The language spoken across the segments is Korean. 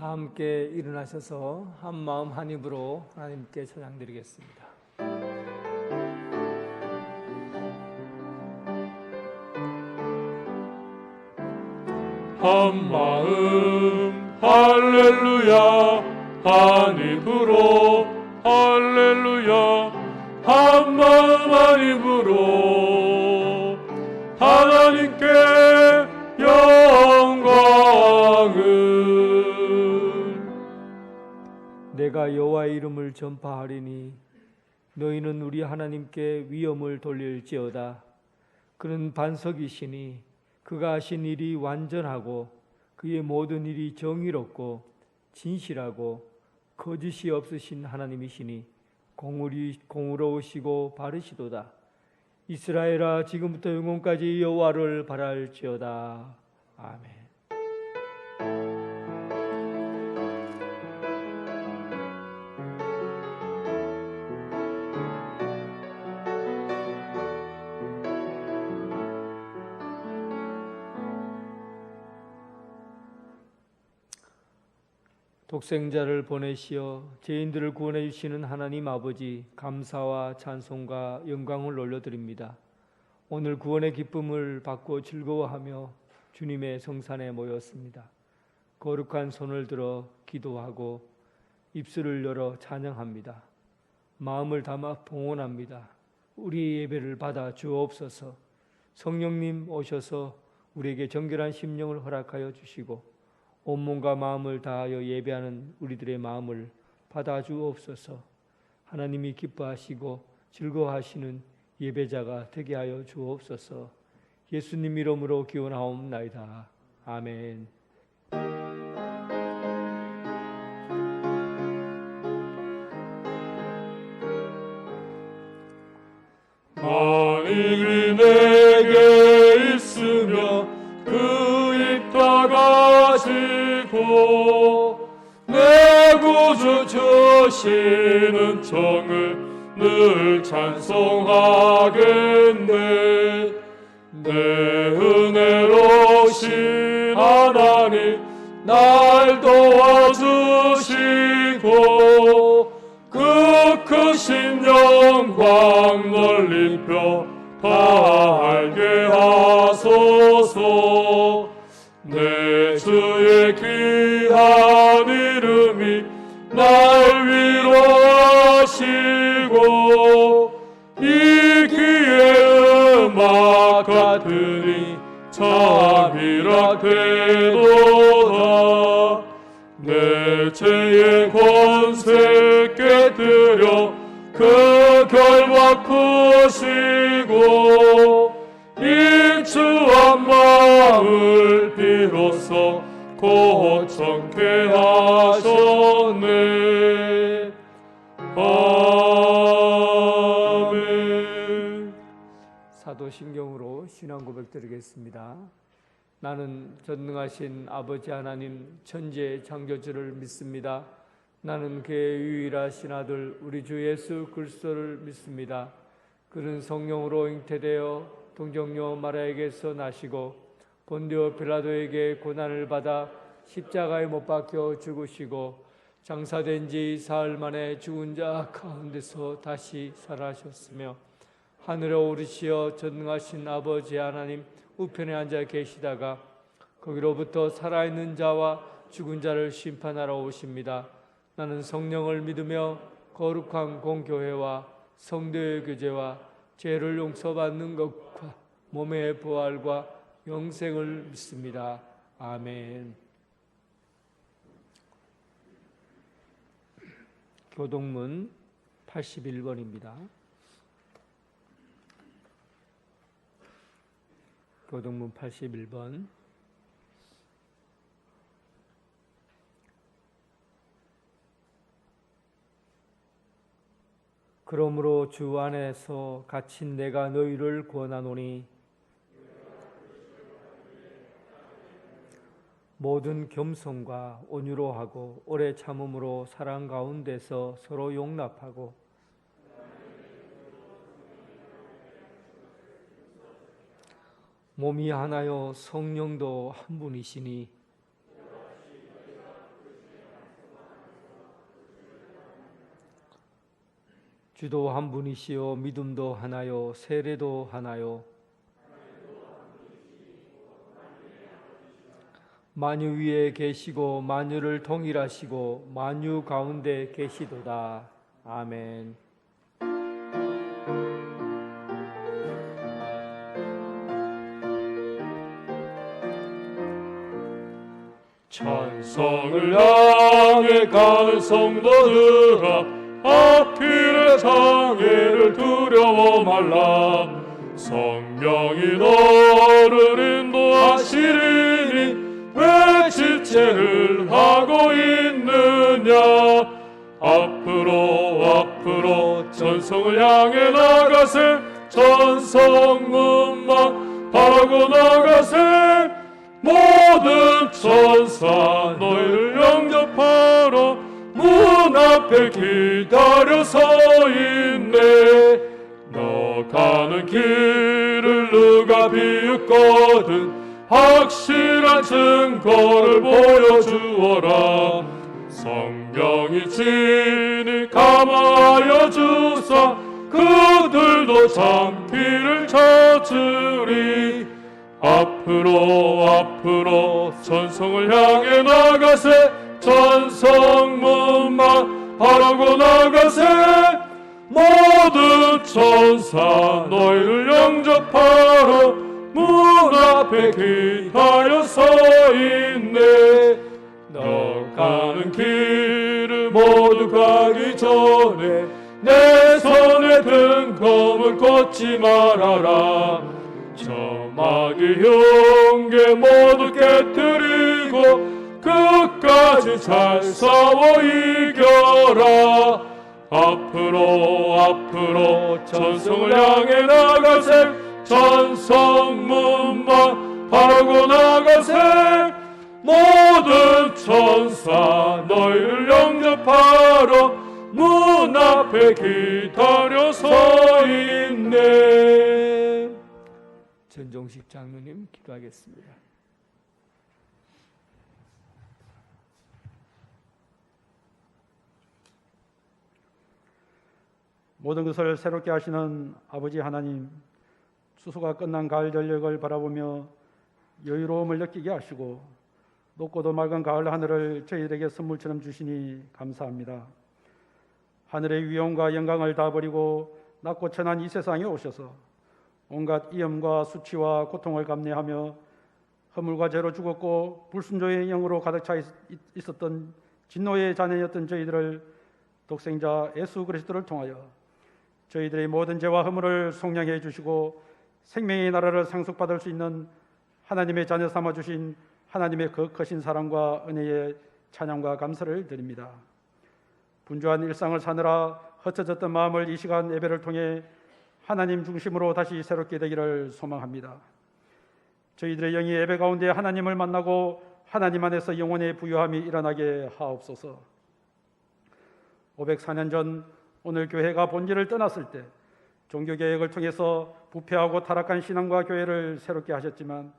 다 함께 일어나셔서 한 마음 한 입으로 하나님께 찬양드리겠습니다. 한 마음 할렐루야, 한 입으로 할렐루야, 한 마음 한 입으로 하나님께 영광을. 내가 여호와의 이름을 전파하리니 너희는 우리 하나님께 위엄을 돌릴지어다. 그는 반석이시니 그가 하신 일이 완전하고 그의 모든 일이 정의롭고 진실하고 거짓이 없으신 하나님이시니 공의로우시고 바르시도다. 이스라엘아, 지금부터 영원까지 여호와를 바랄지어다. 아멘. 독생자를 보내시어 죄인들을 구원해 주시는 하나님 아버지, 감사와 찬송과 영광을 올려드립니다. 오늘 구원의 기쁨을 받고 즐거워하며 주님의 성산에 모였습니다. 거룩한 손을 들어 기도하고 입술을 열어 찬양합니다. 마음을 담아 봉헌합니다. 우리 예배를 받아 주옵소서. 성령님 오셔서 우리에게 정결한 심령을 허락하여 주시고 온몸과 마음을 다하여 예배하는 우리들의 마음을 받아 주옵소서. 하나님이 기뻐하시고 즐거워하시는 예배자가 되게 하여 주옵소서. 예수님 이름으로 기원하옵나이다. 아멘. 만일이 내게 있으며 그 입 다가지고 내 구주 주시는 정을 늘 찬송하겠네. 내 은혜로우신 하나님 날 도와주시고 그 크신 영광 넓린 뼈 다 알게 하소서. 내 주의 귀한 이름이 날 위로하시고 이 귀의 음악 같으니 참이라 되도다. 내 죄의 권세 깨뜨려 그 결박 푸시고 입추한 마음을 비로소 고청케 하셨네. 아멘. 사도신경으로 신앙 고백 드리겠습니다. 나는 전능하신 아버지 하나님 천지의 창조주를 믿습니다. 나는 그의 유일하신 아들 우리 주 예수 그리스도를 믿습니다. 그는 성령으로 잉태되어 동정녀 마리아에게서 나시고 본디오 빌라도에게 고난을 받아 십자가에 못 박혀 죽으시고 장사된 지 사흘 만에 죽은 자 가운데서 다시 살아나셨으며 하늘에 오르시어 전능하신 아버지 하나님 우편에 앉아 계시다가 거기로부터 살아있는 자와 죽은 자를 심판하러 오십니다. 나는 성령을 믿으며 거룩한 공교회와 성도의 교제와 죄를 용서받는 것과 몸의 부활과 영생을 믿습니다. 아멘. 교동문 81번입니다. 교동문 81번. 그러므로 주 안에서 갇힌 내가 너희를 구원하노니 모든 겸손과 온유로 하고 오래 참음으로 사랑 가운데서 서로 용납하고 몸이 하나요 성령도 한 분이시니 주도 한 분이시요 믿음도 하나요 세례도 하나요. 만유 위에 계시고 만유를 통일하시고 만유 가운데 계시도다. 아멘. 찬성을 향해 가는 성도들아, 앞길의 장애를 두려워 말라. 성령이 너를 인도하시리니 왜 지체를 하고 있느냐. 앞으로 전성을 향해 나가세. 전성문만 바라고 나가세. 모든 천사 너희를 영접하러 문 앞에 기다려 서 있네. 너 가는 길을 누가 비웃거든 확실한 증거를 보여주어라. 성령이 친히 감화하여 주사 그들도 참 길을 찾으리. 앞으로 전성을 향해 나가세. 전성문만 바라고 나가세. 모든 천사 너희를 영접하러 문 앞에 기다려 서 있네. 너 가는 길을 모두 가기 전에 내 손에 든 검을 꽂지 말아라. 저마귀 흉계 모두 깨뜨리고 끝까지 잘 싸워 이겨라. 앞으로 전성을 향해 나가세. 전성문만 바라고 나가세. 모든 천사 너희를 영접하러 문 앞에 기다려 서 있네. 전종식 장로님 기도하겠습니다. 모든 것을 새롭게 하시는 아버지 하나님, 추수가 끝난 가을 전력을 바라보며 여유로움을 느끼게 하시고 높고도 맑은 가을 하늘을 저희들에게 선물처럼 주시니 감사합니다. 하늘의 위엄과 영광을 다 버리고 낮고 천한 이 세상에 오셔서 온갖 이염과 수치와 고통을 감내하며 허물과 죄로 죽었고 불순종의 영으로 가득 차 있었던 진노의 자녀였던 저희들을 독생자 예수 그리스도를 통하여 저희들의 모든 죄와 허물을 속량해 주시고 생명의 나라를 상속받을 수 있는 하나님의 자녀 삼아 주신 하나님의 그 크신 사랑과 은혜에 찬양과 감사를 드립니다. 분주한 일상을 사느라 흩어졌던 마음을 이 시간 예배를 통해 하나님 중심으로 다시 새롭게 되기를 소망합니다. 저희들의 영이 예배 가운데 하나님을 만나고 하나님 안에서 영혼의 부유함이 일어나게 하옵소서. 504년 전 오늘 교회가 본질을 떠났을 때 종교개혁을 통해서 부패하고 타락한 신앙과 교회를 새롭게 하셨지만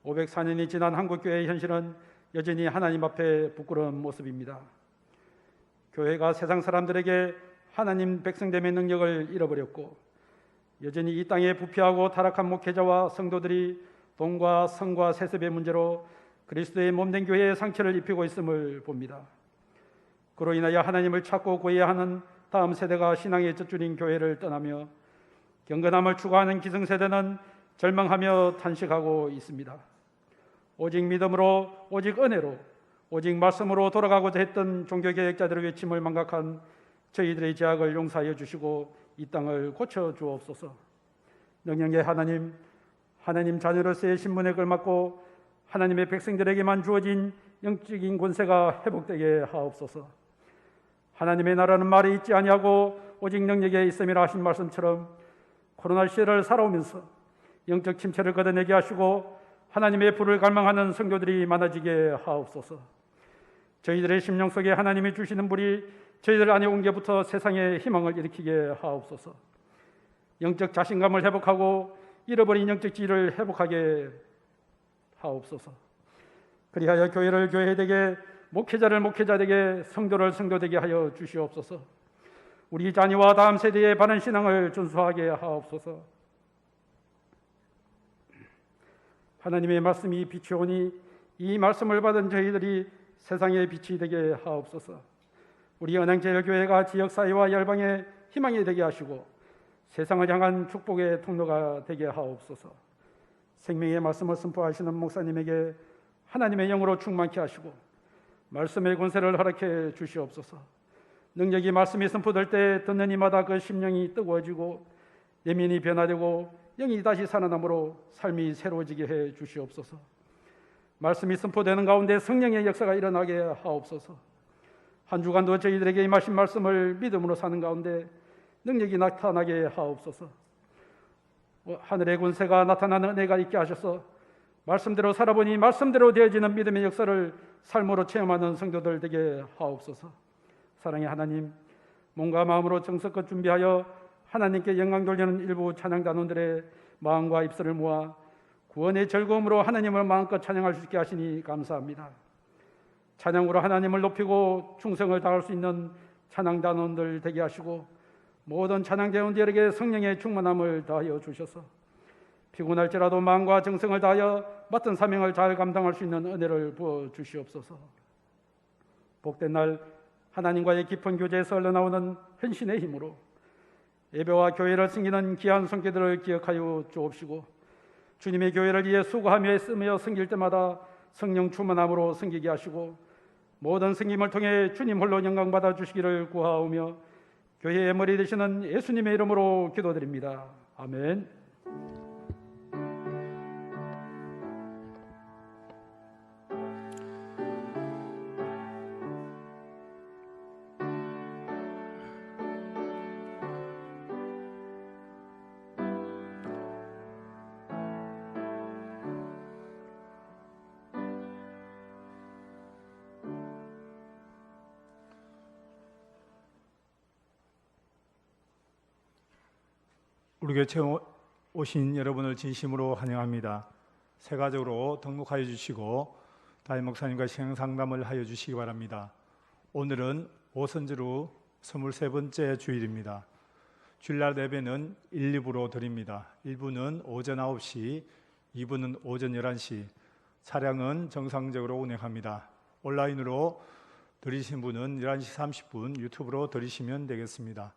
504년이 지난 한국교회의 현실은 여전히 하나님 앞에 부끄러운 모습입니다. 교회가 세상 사람들에게 하나님 백성됨의 능력을 잃어버렸고 여전히 이 땅에 부패하고 타락한 목회자와 성도들이 돈과 성과 세습의 문제로 그리스도의 몸된 교회에 상처를 입히고 있음을 봅니다. 그로 인하여 하나님을 찾고 구해야 하는 다음 세대가 신앙의 젖줄인 교회를 떠나며 경건함을 추구하는 기성세대는 절망하며 탄식하고 있습니다. 오직 믿음으로, 오직 은혜로, 오직 말씀으로 돌아가고자 했던 종교개혁자들의 외침을 망각한 저희들의 죄악을 용서하여 주시고 이 땅을 고쳐 주옵소서. 능력의 하나님, 하나님 자녀로서의 신분에 걸맞고 하나님의 백성들에게만 주어진 영적인 권세가 회복되게 하옵소서. 하나님의 나라는 말에 있지 아니하고 오직 능력에 있음이라 하신 말씀처럼 코로나 시대를 살아오면서 영적 침체를 걷어내게 하시고 하나님의 불을 갈망하는 성도들이 많아지게 하옵소서. 저희들의 심령 속에 하나님이 주시는 불이 저희들 안에 온 게부터 세상에 희망을 일으키게 하옵소서. 영적 자신감을 회복하고 잃어버린 영적 지위를 회복하게 하옵소서. 그리하여 교회를 교회되게, 목회자를 목회자되게, 성도를 성도되게 하여 주시옵소서. 우리 자녀와 다음 세대의 바른 신앙을 준수하게 하옵소서. 하나님의 말씀이 빛이 오니 이 말씀을 받은 저희들이 세상의 빛이 되게 하옵소서. 우리 은행제일교회가 지역사회와 열방의 희망이 되게 하시고 세상을 향한 축복의 통로가 되게 하옵소서. 생명의 말씀을 선포하시는 목사님에게 하나님의 영으로 충만케 하시고 말씀의 권세를 허락해 주시옵소서. 능력이 말씀이 선포될 때 듣는 이마다 그 심령이 뜨거워지고 내면이 변화되고 영이 다시 살아남으로 삶이 새로워지게 해 주시옵소서. 말씀이 선포되는 가운데 성령의 역사가 일어나게 하옵소서. 한 주간도 저희들에게 임하신 말씀을 믿음으로 사는 가운데 능력이 나타나게 하옵소서. 하늘의 권세가 나타나는 은혜가 있게 하셔서 말씀대로 살아보니 말씀대로 되어지는 믿음의 역사를 삶으로 체험하는 성도들 되게 하옵소서. 사랑의 하나님, 몸과 마음으로 정성껏 준비하여 하나님께 영광 돌리는 일부 찬양 단원들의 마음과 입술을 모아 구원의 즐거움으로 하나님을 마음껏 찬양할 수 있게 하시니 감사합니다. 찬양으로 하나님을 높이고 충성을 다할 수 있는 찬양 단원들 되게 하시고 모든 찬양 대원들에게 성령의 충만함을 더하여 주셔서 피곤할지라도 마음과 정성을 다하여 맡은 사명을 잘 감당할 수 있는 은혜를 부어 주시옵소서. 복된 날 하나님과의 깊은 교제에서 흘러나오는 헌신의 힘으로 예배와 교회를 섬기는 귀한 손길들을 기억하여 주옵시고 주님의 교회를 위해 수고하며 쓰며 섬길 때마다 성령 충만함으로 섬기게 하시고 모든 섬김을 통해 주님 홀로 영광받아 주시기를 구하오며 교회의 머리 되시는 예수님의 이름으로 기도드립니다. 아멘. 우리 교회에 오신 여러분을 진심으로 환영합니다. 세가족으로 등록하여 주시고 담임 목사님과 신앙상담을 하여 주시기 바랍니다. 오늘은 오선지루 23번째 주일입니다. 주일날 예배는 1, 2부로 드립니다. 1부는 오전 9시, 2부는 오전 11시, 차량은 정상적으로 운행합니다. 온라인으로 들으신 분은 11시 30분 유튜브로 들으시면 되겠습니다.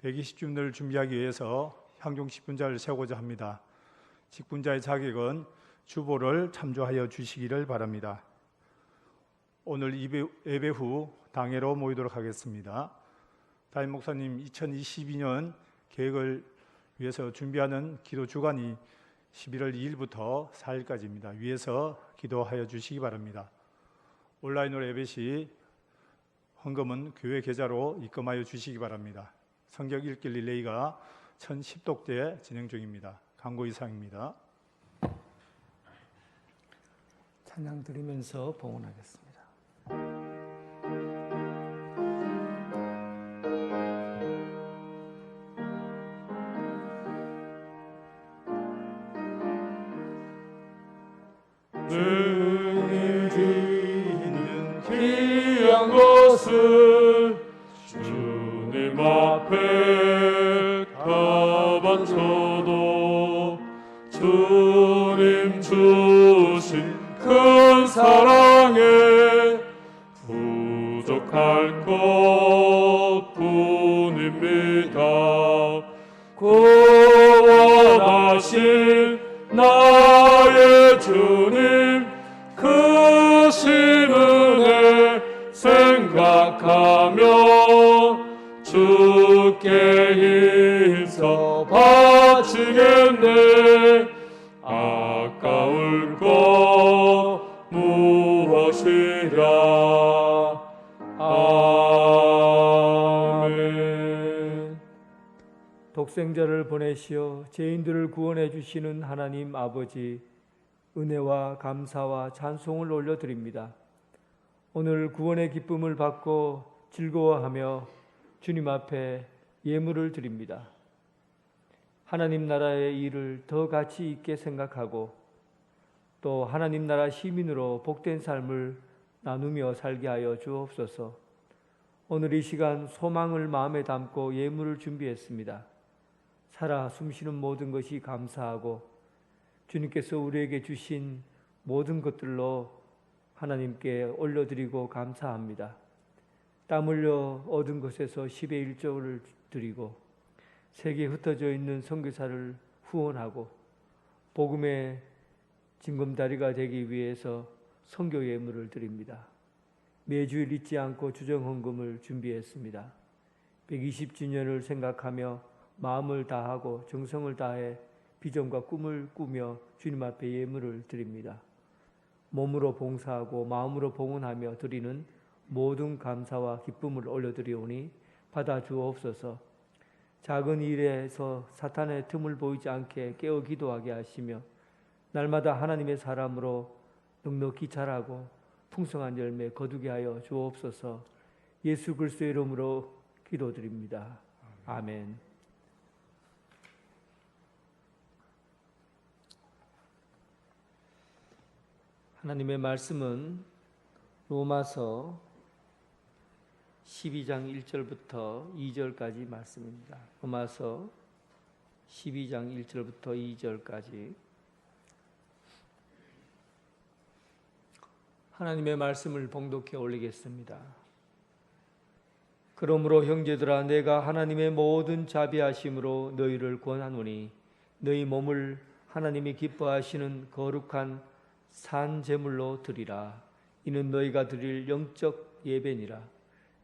120주년을 준비하기 위해서 향중 직분자를 세우고자 합니다. 직분자의 자격은 주보를 참조하여 주시기를 바랍니다. 오늘 예배 후 당회로 모이도록 하겠습니다. 담임 목사님 2022년 계획을 위해서 준비하는 기도 주간이 11월 2일부터 4일까지입니다. 위에서 기도하여 주시기 바랍니다. 온라인으로 예배 시 헌금은 교회 계좌로 입금하여 주시기 바랍니다. 성경 읽기 릴레이가 1010독대 진행 중입니다. 광고 이상입니다. 찬양 드리면서 봉헌하겠습니다. 능히 있는 귀한 것을 주님 앞에 다 바쳐도 주님 주신 큰 사랑에 부족할 것뿐입니다. 구원하신 나의 주님 크신 은혜 생각하며 주께 힘써 바치겠네. 아까울 것 무엇이랴. 아멘. 독생자를 보내시어 죄인들을 구원해 주시는 하나님 아버지, 은혜와 감사와 찬송을 올려드립니다. 오늘 구원의 기쁨을 받고 즐거워하며 주님 앞에 예물을 드립니다. 하나님 나라의 일을 더 가치 있게 생각하고 또 하나님 나라 시민으로 복된 삶을 나누며 살게 하여 주옵소서. 오늘 이 시간 소망을 마음에 담고 예물을 준비했습니다. 살아 숨쉬는 모든 것이 감사하고 주님께서 우리에게 주신 모든 것들로 하나님께 올려드리고 감사합니다. 땀 흘려 얻은 것에서 10의 1조를 드리고 세계에 흩어져 있는 선교사를 후원하고 복음의 징검다리가 되기 위해서 선교 예물을 드립니다. 매주일 잊지 않고 주정헌금을 준비했습니다. 120주년을 생각하며 마음을 다하고 정성을 다해 비전과 꿈을 꾸며 주님 앞에 예물을 드립니다. 몸으로 봉사하고 마음으로 봉헌하며 드리는 모든 감사와 기쁨을 올려드리오니 받아주옵소서. 작은 일에서 사탄의 틈을 보이지 않게 깨어 기도하게 하시며 날마다 하나님의 사람으로 넉넉히 자라고 풍성한 열매 거두게 하여 주옵소서. 예수 그리스도의 이름으로 기도드립니다. 아멘. 하나님의 말씀은 로마서 12장 1절부터 2절까지 말씀입니다. 로마서 12장 1절부터 2절까지 하나님의 말씀을 봉독해 올리겠습니다. 그러므로 형제들아 내가 하나님의 모든 자비하심으로 너희를 권하노니 너희 몸을 하나님이 기뻐하시는 거룩한 산 제물로 드리라. 이는 너희가 드릴 영적 예배니라.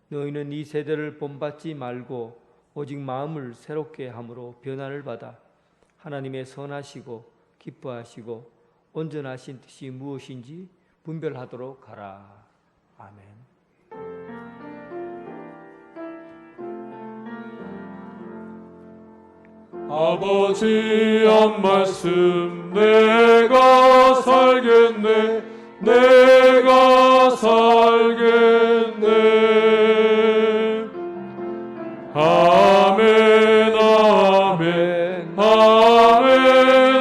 너희는 이 세대를 본받지 말고 오직 마음을 새롭게 함으로 변화를 받아 하나님의 선하시고 기뻐하시고 온전하신 뜻이 무엇인지 분별하도록 하라. 아멘. 아버지 한 말씀 내가 살겠네 내가 살겠네. 아멘 아멘 아멘 아멘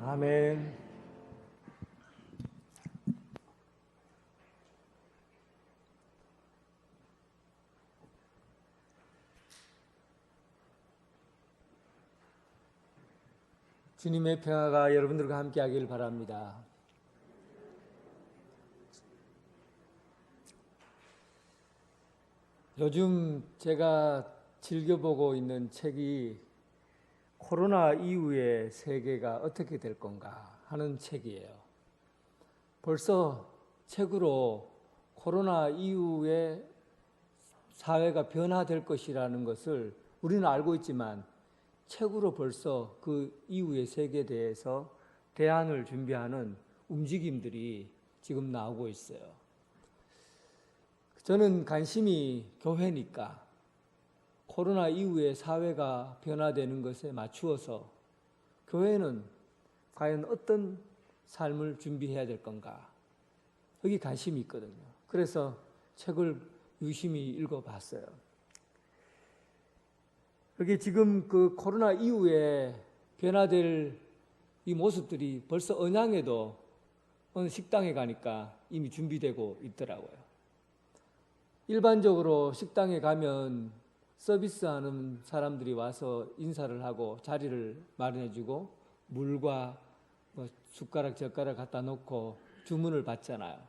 아멘. 주님의 평화가 여러분들과 함께하길 바랍니다. 요즘 제가 즐겨보고 있는 책이 코로나 이후의 세계가 어떻게 될 건가 하는 책이에요. 벌써 책으로 코로나 이후에 사회가 변화될 것이라는 것을 우리는 알고 있지만 책으로 벌써 그 이후의 세계에 대해서 대안을 준비하는 움직임들이 지금 나오고 있어요. 저는 관심이 교회니까 코로나 이후에 사회가 변화되는 것에 맞추어서 교회는 과연 어떤 삶을 준비해야 될 건가? 여기 관심이 있거든요. 그래서 책을 유심히 읽어봤어요. 여기 지금 그 코로나 이후에 변화될 이 모습들이 벌써 언양에도 어느 식당에 가니까 이미 준비되고 있더라고요. 일반적으로 식당에 가면 서비스하는 사람들이 와서 인사를 하고 자리를 마련해주고 물과 뭐 숟가락 젓가락 갖다 놓고 주문을 받잖아요.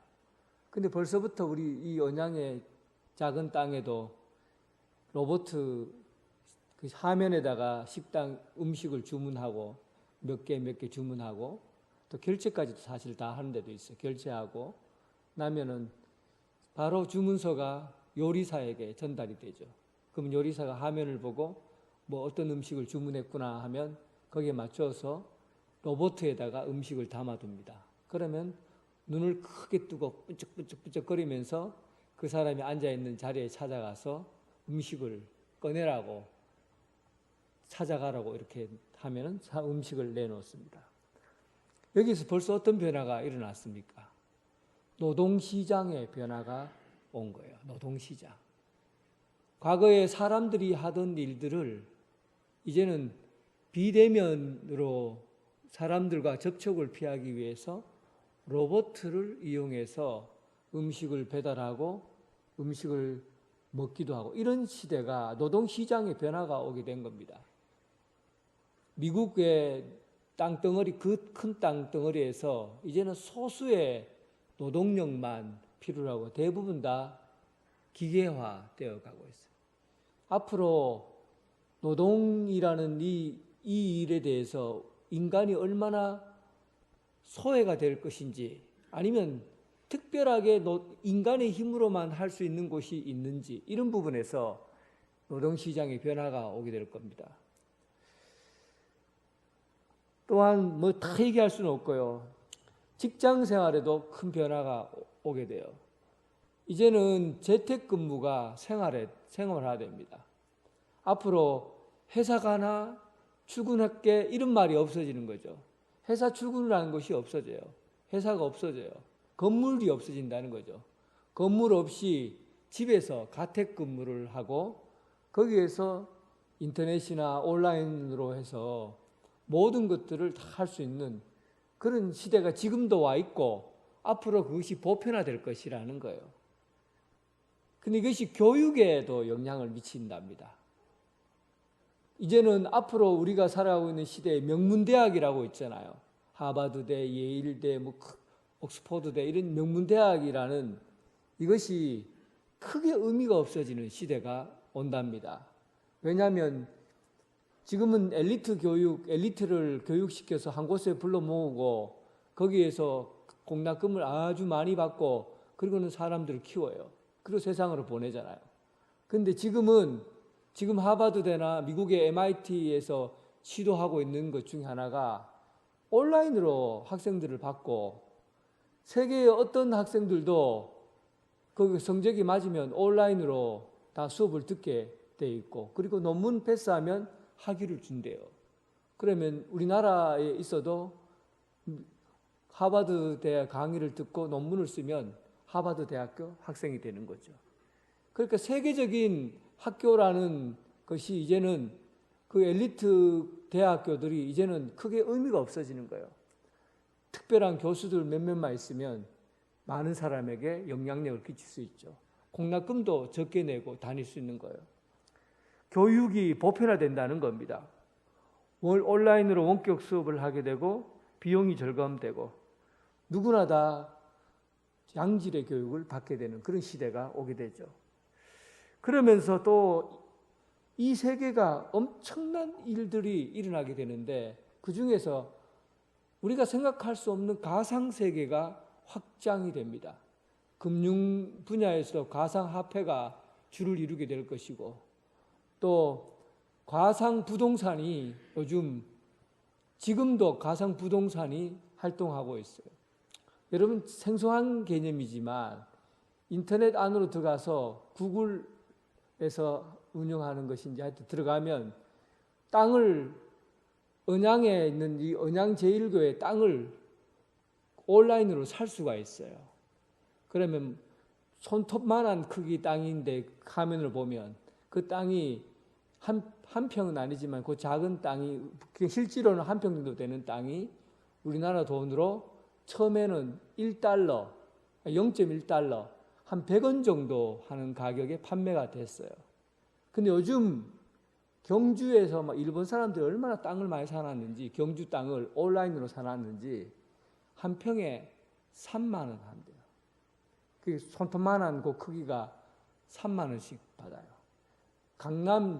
근데 벌써부터 우리 이 언양의 작은 땅에도 로봇 그 화면에다가 식당 음식을 주문하고 몇 개 주문하고 또 결제까지도 사실 다 하는 데도 있어요. 결제하고 나면은 바로 주문서가 요리사에게 전달이 되죠. 그러면 요리사가 화면을 보고 뭐 어떤 음식을 주문했구나 하면 거기에 맞춰서 로봇에다가 음식을 담아둡니다. 그러면 눈을 크게 뜨고 뿌쩍뿌쩍 거리면서 그 사람이 앉아있는 자리에 찾아가서 음식을 꺼내라고 찾아가라고 이렇게 하면은 음식을 내놓습니다. 여기서 벌써 어떤 변화가 일어났습니까? 노동시장의 변화가 온 거예요. 노동시장. 과거에 사람들이 하던 일들을 이제는 비대면으로 사람들과 접촉을 피하기 위해서 로봇을 이용해서 음식을 배달하고 음식을 먹기도 하고 이런 시대가 노동시장의 변화가 오게 된 겁니다. 미국의 땅덩어리, 그 큰 땅덩어리에서 이제는 소수의 노동력만 필요로 하고 대부분 다 기계화되어 가고 있어요. 앞으로 노동이라는 이 일에 대해서 인간이 얼마나 소외가 될 것인지 아니면 특별하게 인간의 힘으로만 할 수 있는 곳이 있는지 이런 부분에서 노동시장의 변화가 오게 될 겁니다. 또한 뭐 다 얘기할 수는 없고요. 직장 생활에도 큰 변화가 오게 돼요. 이제는 재택근무가 생활화됩니다. 앞으로 회사 가나 출근할게 이런 말이 없어지는 거죠. 회사 출근이라는 것이 없어져요. 회사가 없어져요. 건물이 없어진다는 거죠. 건물 없이 집에서 가택근무를 하고 거기에서 인터넷이나 온라인으로 해서 모든 것들을 다 할 수 있는 그런 시대가 지금도 와 있고 앞으로 그것이 보편화될 것이라는 거예요. 근데 이것이 교육에도 영향을 미친답니다. 이제는 앞으로 우리가 살아가고 있는 시대에 명문대학이라고 있잖아요. 하버드대, 예일대, 옥스퍼드대 이런 명문대학이라는 이것이 크게 의미가 없어지는 시대가 온답니다. 왜냐하면 지금은 엘리트를 교육시켜서 한 곳에 불러 모으고 거기에서 공납금을 아주 많이 받고 그리고는 사람들을 키워요. 그리고 세상으로 보내잖아요. 근데 지금 하버드대나 미국의 MIT에서 시도하고 있는 것 중에 하나가 온라인으로 학생들을 받고 세계의 어떤 학생들도 거기 성적이 맞으면 온라인으로 다 수업을 듣게 돼 있고 그리고 논문 패스하면 학위를 준대요. 그러면 우리나라에 있어도 하버드 대학 강의를 듣고 논문을 쓰면 하버드 대학교 학생이 되는 거죠. 그러니까 세계적인 학교라는 것이 이제는 그 엘리트 대학교들이 이제는 크게 의미가 없어지는 거예요. 특별한 교수들 몇몇만 있으면 많은 사람에게 영향력을 끼칠 수 있죠. 공납금도 적게 내고 다닐 수 있는 거예요. 교육이 보편화된다는 겁니다. 온라인으로 원격 수업을 하게 되고 비용이 절감되고 누구나 다 양질의 교육을 받게 되는 그런 시대가 오게 되죠. 그러면서 또 이 세계가 엄청난 일들이 일어나게 되는데 그 중에서 우리가 생각할 수 없는 가상세계가 확장이 됩니다. 금융 분야에서도 가상화폐가 주를 이루게 될 것이고 또 가상부동산이 요즘 지금도 가상부동산이 활동하고 있어요. 여러분 생소한 개념이지만 인터넷 안으로 들어가서 구글에서 운영하는 것인지 하여튼 들어가면 땅을 언양에 있는 이 언양제일교회 땅을 온라인으로 살 수가 있어요. 그러면 손톱만한 크기 땅인데 화면을 보면 그 땅이 한 평은 아니지만 그 작은 땅이 실제로는 한 평 정도 되는 땅이 우리나라 돈으로 처음에는 1달러, 0.1달러, 한 100원 정도 하는 가격에 판매가 됐어요. 근데 요즘 경주에서 막 일본 사람들이 얼마나 땅을 많이 사놨는지, 경주 땅을 온라인으로 사놨는지 한 평에 3만 원 한대요. 그 손톱만한 그 크기가 3만 원씩 받아요.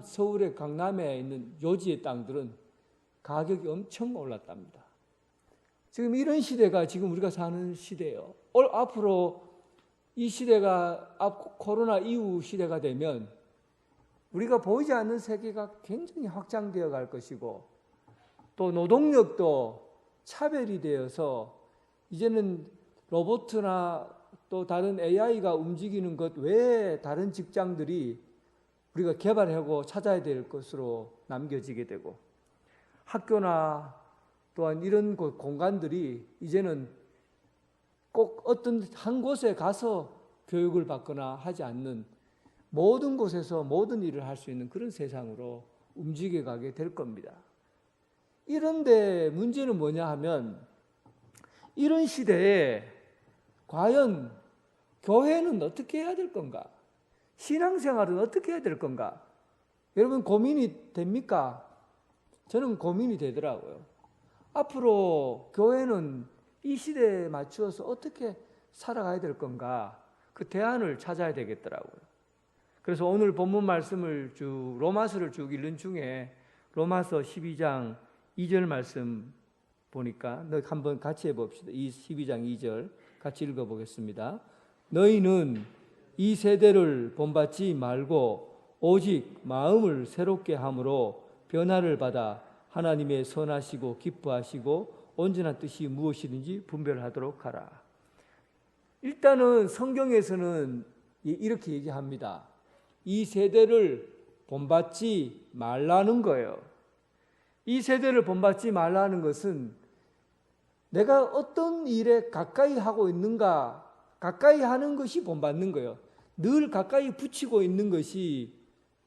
서울의 강남에 있는 요지의 땅들은 가격이 엄청 올랐답니다. 지금 이런 시대가 지금 우리가 사는 시대예요. 앞으로 이 시대가 코로나 이후 시대가 되면 우리가 보이지 않는 세계가 굉장히 확장되어 갈 것이고 또 노동력도 차별이 되어서 이제는 로봇이나 또 다른 AI가 움직이는 것 외에 다른 직장들이 우리가 개발하고 찾아야 될 것으로 남겨지게 되고 학교나 또한 이런 공간들이 이제는 꼭 어떤 한 곳에 가서 교육을 받거나 하지 않는 모든 곳에서 모든 일을 할 수 있는 그런 세상으로 움직여 가게 될 겁니다. 이런데 문제는 뭐냐 하면 이런 시대에 과연 교회는 어떻게 해야 될 건가? 신앙생활은 어떻게 해야 될 건가? 여러분 고민이 됩니까? 저는 고민이 되더라고요. 앞으로 교회는 이 시대에 맞추어서 어떻게 살아가야 될 건가? 그 대안을 찾아야 되겠더라고요. 그래서 오늘 본문 말씀을 로마서를 쭉 읽는 중에 로마서 12장 2절 말씀 보니까 한번 같이 해봅시다. 이 12장 2절 같이 읽어보겠습니다. 너희는 이 세대를 본받지 말고 오직 마음을 새롭게 함으로 변화를 받아 하나님의 선하시고 기뻐하시고 온전한 뜻이 무엇이든지 분별하도록 하라. 일단은 성경에서는 이렇게 얘기합니다. 이 세대를 본받지 말라는 거예요. 이 세대를 본받지 말라는 것은 내가 어떤 일에 가까이 하고 있는가, 가까이 하는 것이 본받는 거예요. 늘 가까이 붙이고 있는 것이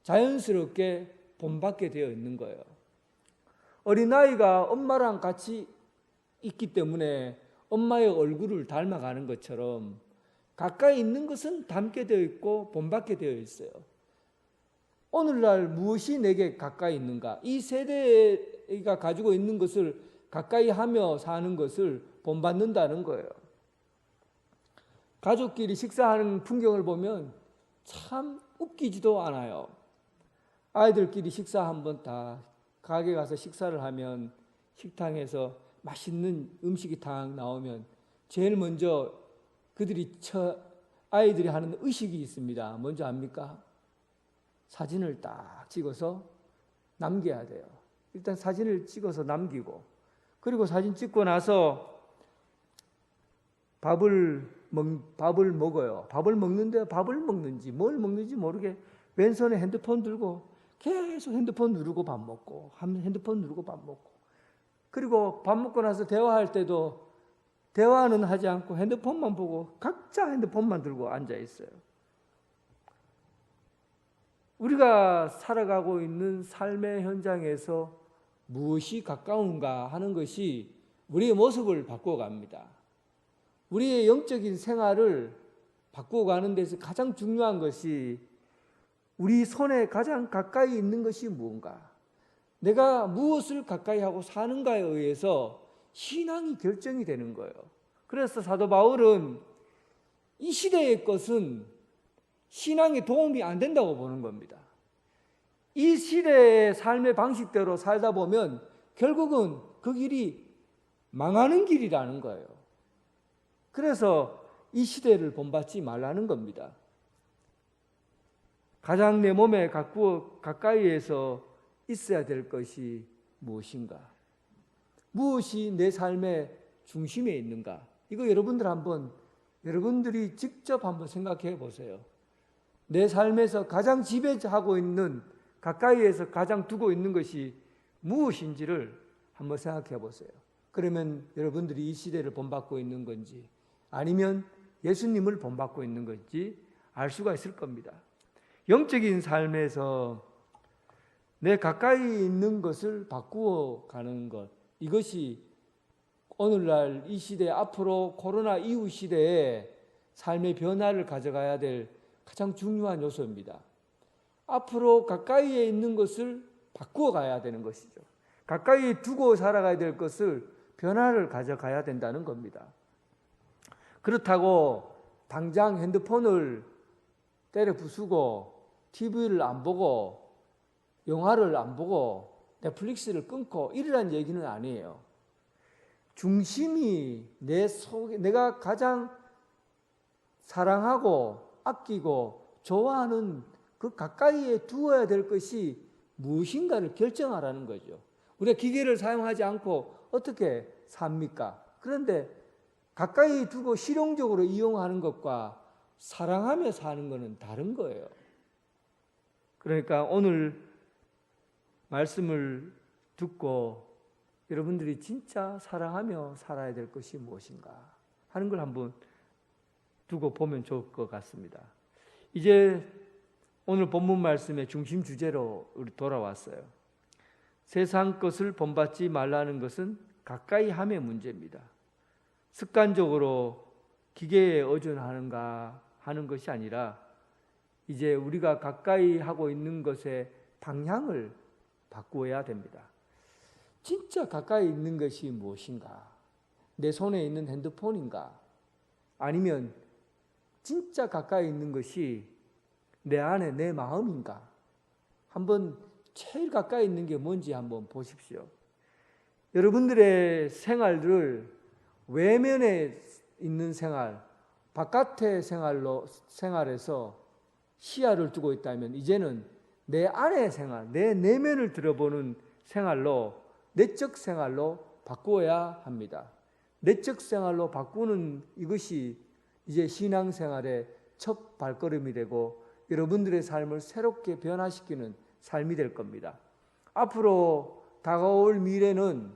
자연스럽게 본받게 되어 있는 거예요. 어린아이가 엄마랑 같이 있기 때문에 엄마의 얼굴을 닮아가는 것처럼 가까이 있는 것은 닮게 되어 있고 본받게 되어 있어요. 오늘날 무엇이 내게 가까이 있는가? 이 세대가 가지고 있는 것을 가까이 하며 사는 것을 본받는다는 거예요. 가족끼리 식사하는 풍경을 보면 참 웃기지도 않아요. 아이들끼리 식사 한번 다 가게 가서 식사를 하면 식당에서 맛있는 음식이 딱 나오면 제일 먼저 아이들이 하는 의식이 있습니다. 뭔지 압니까? 사진을 딱 찍어서 남겨야 돼요. 일단 사진을 찍어서 남기고 그리고 사진 찍고 나서 밥을 먹어요. 밥을 먹는데 밥을 먹는지 뭘 먹는지 모르게 왼손에 핸드폰 들고 계속 핸드폰 누르고 밥 먹고 핸드폰 누르고 밥 먹고 그리고 밥 먹고 나서 대화할 때도 대화는 하지 않고 핸드폰만 보고 각자 핸드폰만 들고 앉아 있어요. 우리가 살아가고 있는 삶의 현장에서 무엇이 가까운가 하는 것이 우리의 모습을 바꾸어갑니다. 우리의 영적인 생활을 바꾸어가는 데서 가장 중요한 것이 우리 손에 가장 가까이 있는 것이 무언가, 내가 무엇을 가까이 하고 사는가에 의해서 신앙이 결정이 되는 거예요. 그래서 사도 바울은 이 시대의 것은 신앙에 도움이 안 된다고 보는 겁니다. 이 시대의 삶의 방식대로 살다 보면 결국은 그 길이 망하는 길이라는 거예요. 그래서 이 시대를 본받지 말라는 겁니다. 가장 내 몸에 가까이에서 있어야 될 것이 무엇인가? 무엇이 내 삶의 중심에 있는가? 이거 여러분들이 직접 한번 생각해 보세요. 내 삶에서 가장 지배하고 있는, 가까이에서 가장 두고 있는 것이 무엇인지를 한번 생각해 보세요. 그러면 여러분들이 이 시대를 본받고 있는 건지 아니면 예수님을 본받고 있는 건지 알 수가 있을 겁니다. 영적인 삶에서 내 가까이 있는 것을 바꾸어 가는 것, 이것이 오늘날 이 시대, 앞으로 코로나 이후 시대에 삶의 변화를 가져가야 될 가장 중요한 요소입니다. 앞으로 가까이에 있는 것을 바꾸어 가야 되는 것이죠. 가까이 두고 살아가야 될 것을 변화를 가져가야 된다는 겁니다. 그렇다고 당장 핸드폰을 때려 부수고 TV를 안 보고 영화를 안 보고 넷플릭스를 끊고 이러란 얘기는 아니에요. 중심이 내 속에 내가 가장 사랑하고 아끼고 좋아하는 그 가까이에 두어야 될 것이 무엇인가를 결정하라는 거죠. 우리가 기계를 사용하지 않고 어떻게 삽니까? 그런데 가까이 두고 실용적으로 이용하는 것과 사랑하며 사는 것은 다른 거예요. 그러니까 오늘 말씀을 듣고 여러분들이 진짜 사랑하며 살아야 될 것이 무엇인가 하는 걸 한번 두고 보면 좋을 것 같습니다. 이제 오늘 본문 말씀의 중심 주제로 우리 돌아왔어요. 세상 것을 본받지 말라는 것은 가까이 함의 문제입니다. 습관적으로 기계에 의존하는가 하는 것이 아니라 이제 우리가 가까이 하고 있는 것의 방향을 바꾸어야 됩니다. 진짜 가까이 있는 것이 무엇인가? 내 손에 있는 핸드폰인가? 아니면 진짜 가까이 있는 것이 내 안에 내 마음인가? 한번 제일 가까이 있는 게 뭔지 한번 보십시오. 여러분들의 생활을 외면에 있는 생활, 바깥의 생활에서 시야를 두고 있다면 이제는 내 안의 생활, 내 내면을 들여보는 생활로, 내적 생활로 바꾸어야 합니다. 내적 생활로 바꾸는 이것이 이제 신앙생활의 첫 발걸음이 되고 여러분들의 삶을 새롭게 변화시키는 삶이 될 겁니다. 앞으로 다가올 미래는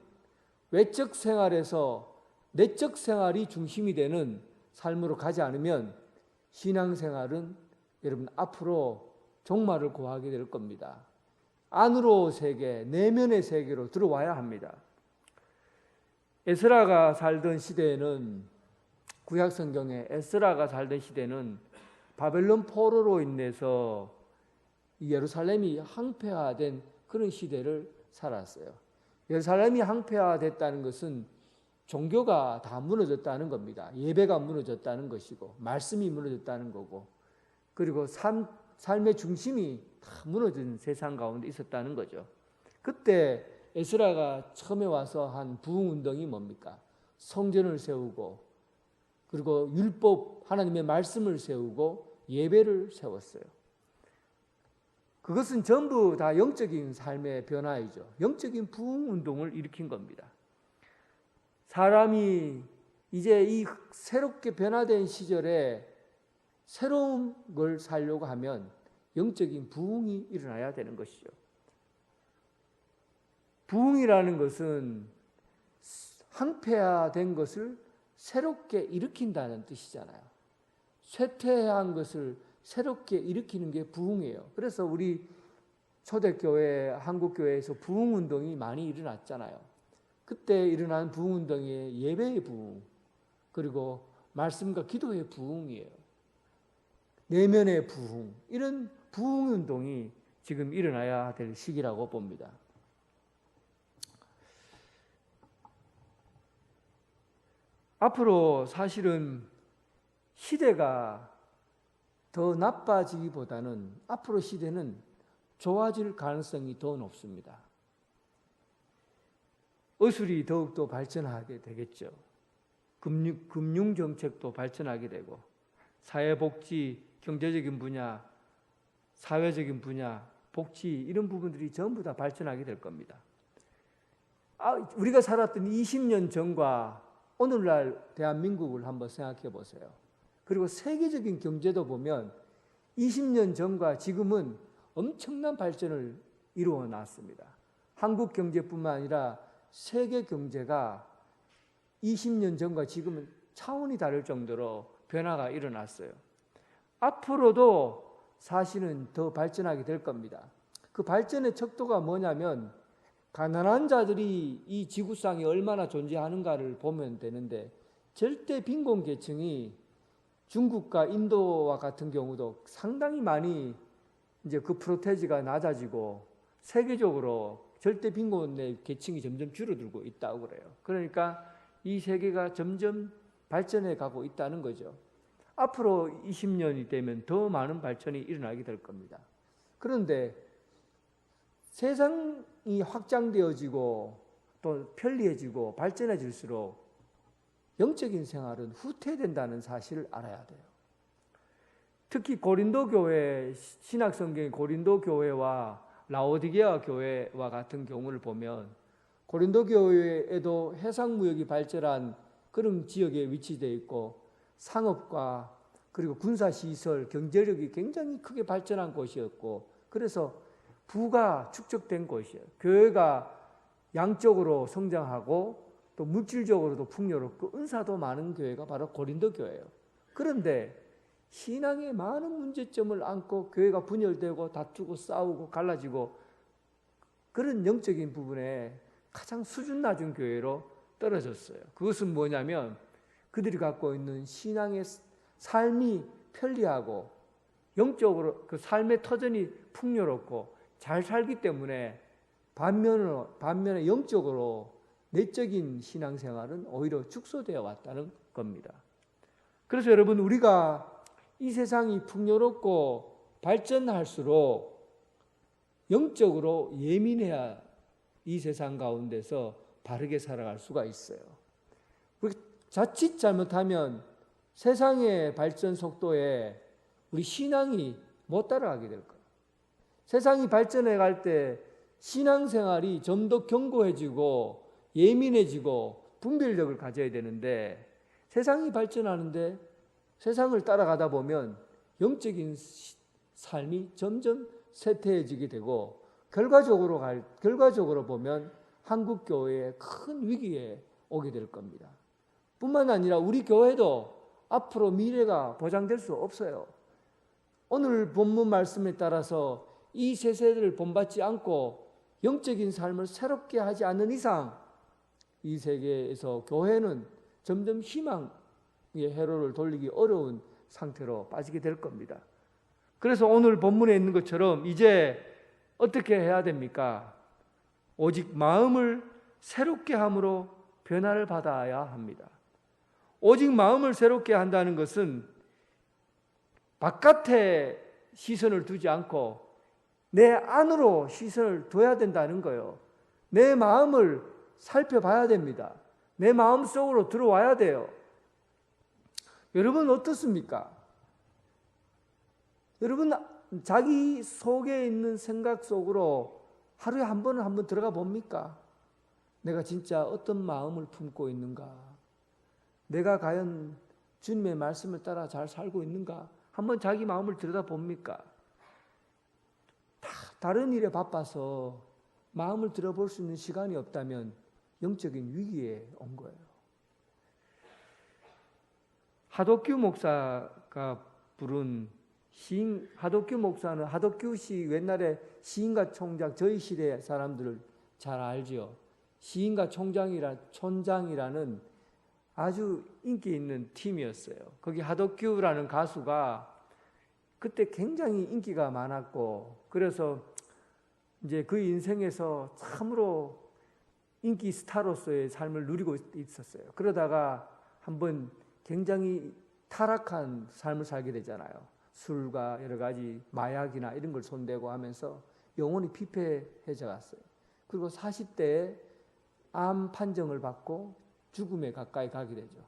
외적 생활에서 내적 생활이 중심이 되는 삶으로 가지 않으면 신앙생활은 여러분 앞으로 종말을 고하게 될 겁니다. 안으로 세계, 내면의 세계로 들어와야 합니다. 에스라가 살던 시대에는, 구약 성경에 에스라가 살던 시대는 바벨론 포로로 인해서 예루살렘이 황폐화된 그런 시대를 살았어요. 예루살렘이 황폐화됐다는 것은 종교가 다 무너졌다는 겁니다. 예배가 무너졌다는 것이고 말씀이 무너졌다는 거고 그리고 삶의 중심이 다 무너진 세상 가운데 있었다는 거죠. 그때 에스라가 처음에 와서 한 부흥운동이 뭡니까? 성전을 세우고 그리고 율법, 하나님의 말씀을 세우고 예배를 세웠어요. 그것은 전부 다 영적인 삶의 변화이죠. 영적인 부흥운동을 일으킨 겁니다. 사람이 이제 이 새롭게 변화된 시절에 새로운 걸 살려고 하면 영적인 부흥이 일어나야 되는 것이죠. 부흥이라는 것은 황폐화된 것을 새롭게 일으킨다는 뜻이잖아요. 쇠퇴한 것을 새롭게 일으키는 게 부흥이에요. 그래서 우리 초대교회, 한국교회에서 부흥운동이 많이 일어났잖아요. 그때 일어난 부흥운동이 예배의 부흥, 그리고 말씀과 기도의 부흥이에요. 내면의 부흥, 이런 부흥운동이 지금 일어나야 될 시기라고 봅니다. 앞으로 사실은 시대가 더 나빠지기보다는 앞으로 시대는 좋아질 가능성이 더 높습니다. 의술이 더욱더 발전하게 되겠죠. 금융정책도 발전하게 되고 사회복지, 경제적인 분야, 사회적인 분야, 복지 이런 부분들이 전부 다 발전하게 될 겁니다. 우리가 살았던 20년 전과 오늘날 대한민국을 한번 생각해 보세요. 그리고 세계적인 경제도 보면 20년 전과 지금은 엄청난 발전을 이루어 놨습니다. 한국 경제뿐만 아니라 세계 경제가 20년 전과 지금은 차원이 다를 정도로 변화가 일어났어요. 앞으로도 사실은 더 발전하게 될 겁니다. 그 발전의 척도가 뭐냐면 가난한 자들이 이 지구상에 얼마나 존재하는가를 보면 되는데 절대 빈곤 계층이 중국과 인도와 같은 경우도 상당히 많이 이제 그 프로테지가 낮아지고 세계적으로 절대 빈곤의 계층이 점점 줄어들고 있다고 그래요. 그러니까 이 세계가 점점 발전해 가고 있다는 거죠. 앞으로 20년이 되면 더 많은 발전이 일어나게 될 겁니다. 그런데 세상이 확장되어지고 또 편리해지고 발전해질수록 영적인 생활은 후퇴된다는 사실을 알아야 돼요. 특히 고린도 교회, 신약성경의 고린도 교회와 라오디게아 교회와 같은 경우를 보면 고린도 교회에도 해상무역이 발전한 그런 지역에 위치되어 있고 상업과 그리고 군사시설, 경제력이 굉장히 크게 발전한 곳이었고 그래서 부가 축적된 곳이에요. 교회가 양적으로 성장하고 또 물질적으로도 풍요롭고 은사도 많은 교회가 바로 고린도 교회예요. 그런데 신앙의 많은 문제점을 안고 교회가 분열되고 다투고 싸우고 갈라지고 그런 영적인 부분에 가장 수준 낮은 교회로 떨어졌어요. 그것은 뭐냐면 그들이 갖고 있는 신앙의 삶이 편리하고 영적으로 그 삶의 터전이 풍요롭고 잘 살기 때문에 반면에 영적으로 내적인 신앙생활은 오히려 축소되어 왔다는 겁니다. 그래서 여러분 우리가 이 세상이 풍요롭고 발전할수록 영적으로 예민해야 이 세상 가운데서 바르게 살아갈 수가 있어요. 자칫 잘못하면 세상의 발전 속도에 우리 신앙이 못 따라가게 될 거예요. 세상이 발전해 갈 때 신앙생활이 좀 더 견고해지고 예민해지고 분별력을 가져야 되는데 세상이 발전하는데 세상을 따라가다 보면 영적인 삶이 점점 쇠퇴해지게 되고 결과적으로 보면 한국 교회의 큰 위기에 오게 될 겁니다. 뿐만 아니라 우리 교회도 앞으로 미래가 보장될 수 없어요. 오늘 본문 말씀에 따라서 이 세 세대를 본받지 않고 영적인 삶을 새롭게 하지 않는 이상 이 세계에서 교회는 점점 희망의 회로를 돌리기 어려운 상태로 빠지게 될 겁니다. 그래서 오늘 본문에 있는 것처럼 이제 어떻게 해야 됩니까? 오직 마음을 새롭게 함으로 변화를 받아야 합니다. 오직 마음을 새롭게 한다는 것은 바깥에 시선을 두지 않고 내 안으로 시선을 둬야 된다는 거예요. 내 마음을 살펴봐야 됩니다. 내 마음 속으로 들어와야 돼요. 여러분 어떻습니까? 여러분 자기 속에 있는 생각 속으로 하루에 한 번은 들어가 봅니까? 내가 진짜 어떤 마음을 품고 있는가? 내가 과연 주님의 말씀을 따라 잘 살고 있는가? 한번 자기 마음을 들여다봅니까? 다른 일에 바빠서 마음을 들어볼 수 있는 시간이 없다면 영적인 위기에 온 거예요. 하덕규 목사가 부른 시인, 하덕규 목사는 하덕규 시 옛날에 시인과 총작 저희 시대 사람들을 잘 알죠. 시인가 촌장이라는 아주 인기 있는 팀이었어요. 거기 하덕규라는 가수가 그때 굉장히 인기가 많았고, 그래서 이제 그 인생에서 참으로 인기 스타로서의 삶을 누리고 있었어요. 그러다가 한번 굉장히 타락한 삶을 살게 되잖아요. 술과 여러 가지 마약이나 이런 걸 손대고 하면서 영혼이 피폐해져 갔어요. 그리고 40대에 암 판정을 받고 죽음에 가까이 가게 되죠.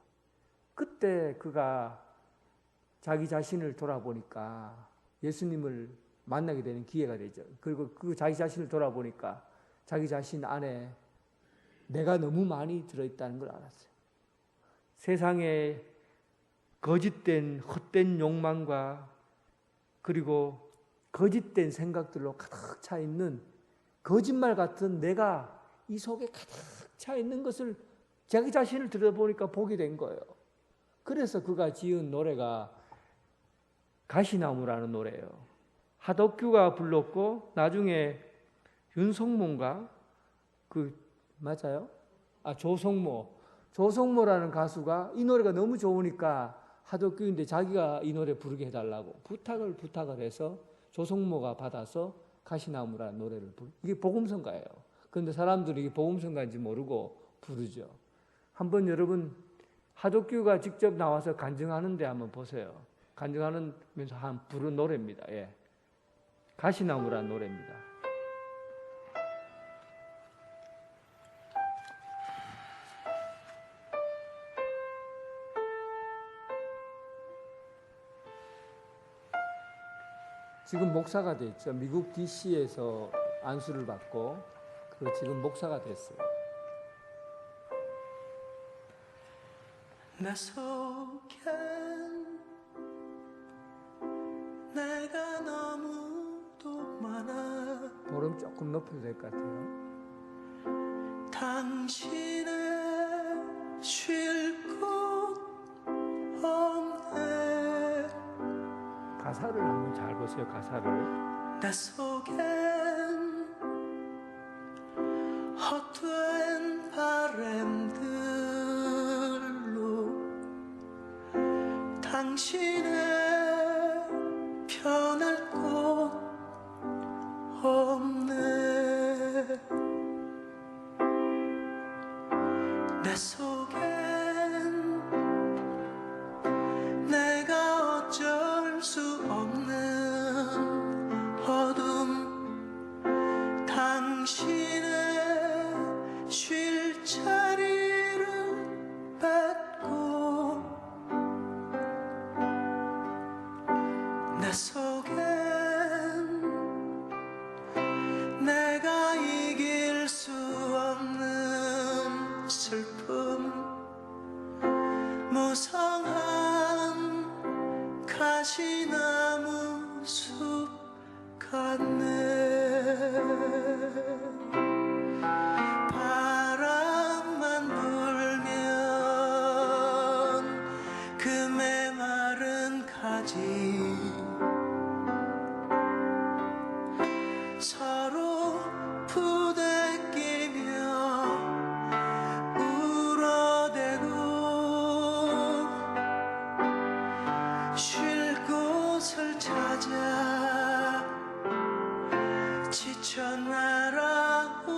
그때 그가 자기 자신을 돌아보니까 예수님을 만나게 되는 기회가 되죠. 그리고 그 자기 자신을 돌아보니까 자기 자신 안에 내가 너무 많이 들어있다는 걸 알았어요. 세상에 거짓된 헛된 욕망과 그리고 거짓된 생각들로 가득 차 있는 거짓말 같은 내가 이 속에 가득 차 있는 것을 자기 자신을 들여다보니까 보게 된 거예요. 그래서 그가 지은 노래가 가시나무라는 노래예요. 하덕규가 불렀고 나중에 윤성모인가? 맞아요? 조성모라는 가수가 이 노래가 너무 좋으니까 하덕규인데 자기가 이 노래 부르게 해달라고 부탁을 해서 조성모가 받아서 가시나무라는 노래를 이게 복음성가예요. 그런데 사람들이 이게 복음성가인지 모르고 부르죠. 한번 여러분 하덕규가 직접 나와서 간증하는데 한번 보세요. 간증하면서 부른 노래입니다. 예. 가시나무라는 노래입니다. 지금 목사가 됐죠. 미국 DC에서 안수를 받고 지금 목사가 됐어요. 내 속엔 내가 너무도 많아 볼륨 조금 높여도 될 것 같아요. 당신의 쉴 곳 없네 가사를 한번 잘 보세요. 가사를. 내 속엔 헛된 바람들로 당신의 편할 곳 없네 내 속엔 내가 어쩔 수 없는 어둠 당신의 쉴 자리를 뺏고 내 속엔 내가 이길 수 없는 슬픔 무성한 가시나무 숲 같네 바람만 불면 그 메마른 가지 서로 부대끼며 울어대고 쉴 곳을 찾아 지쳐 날아온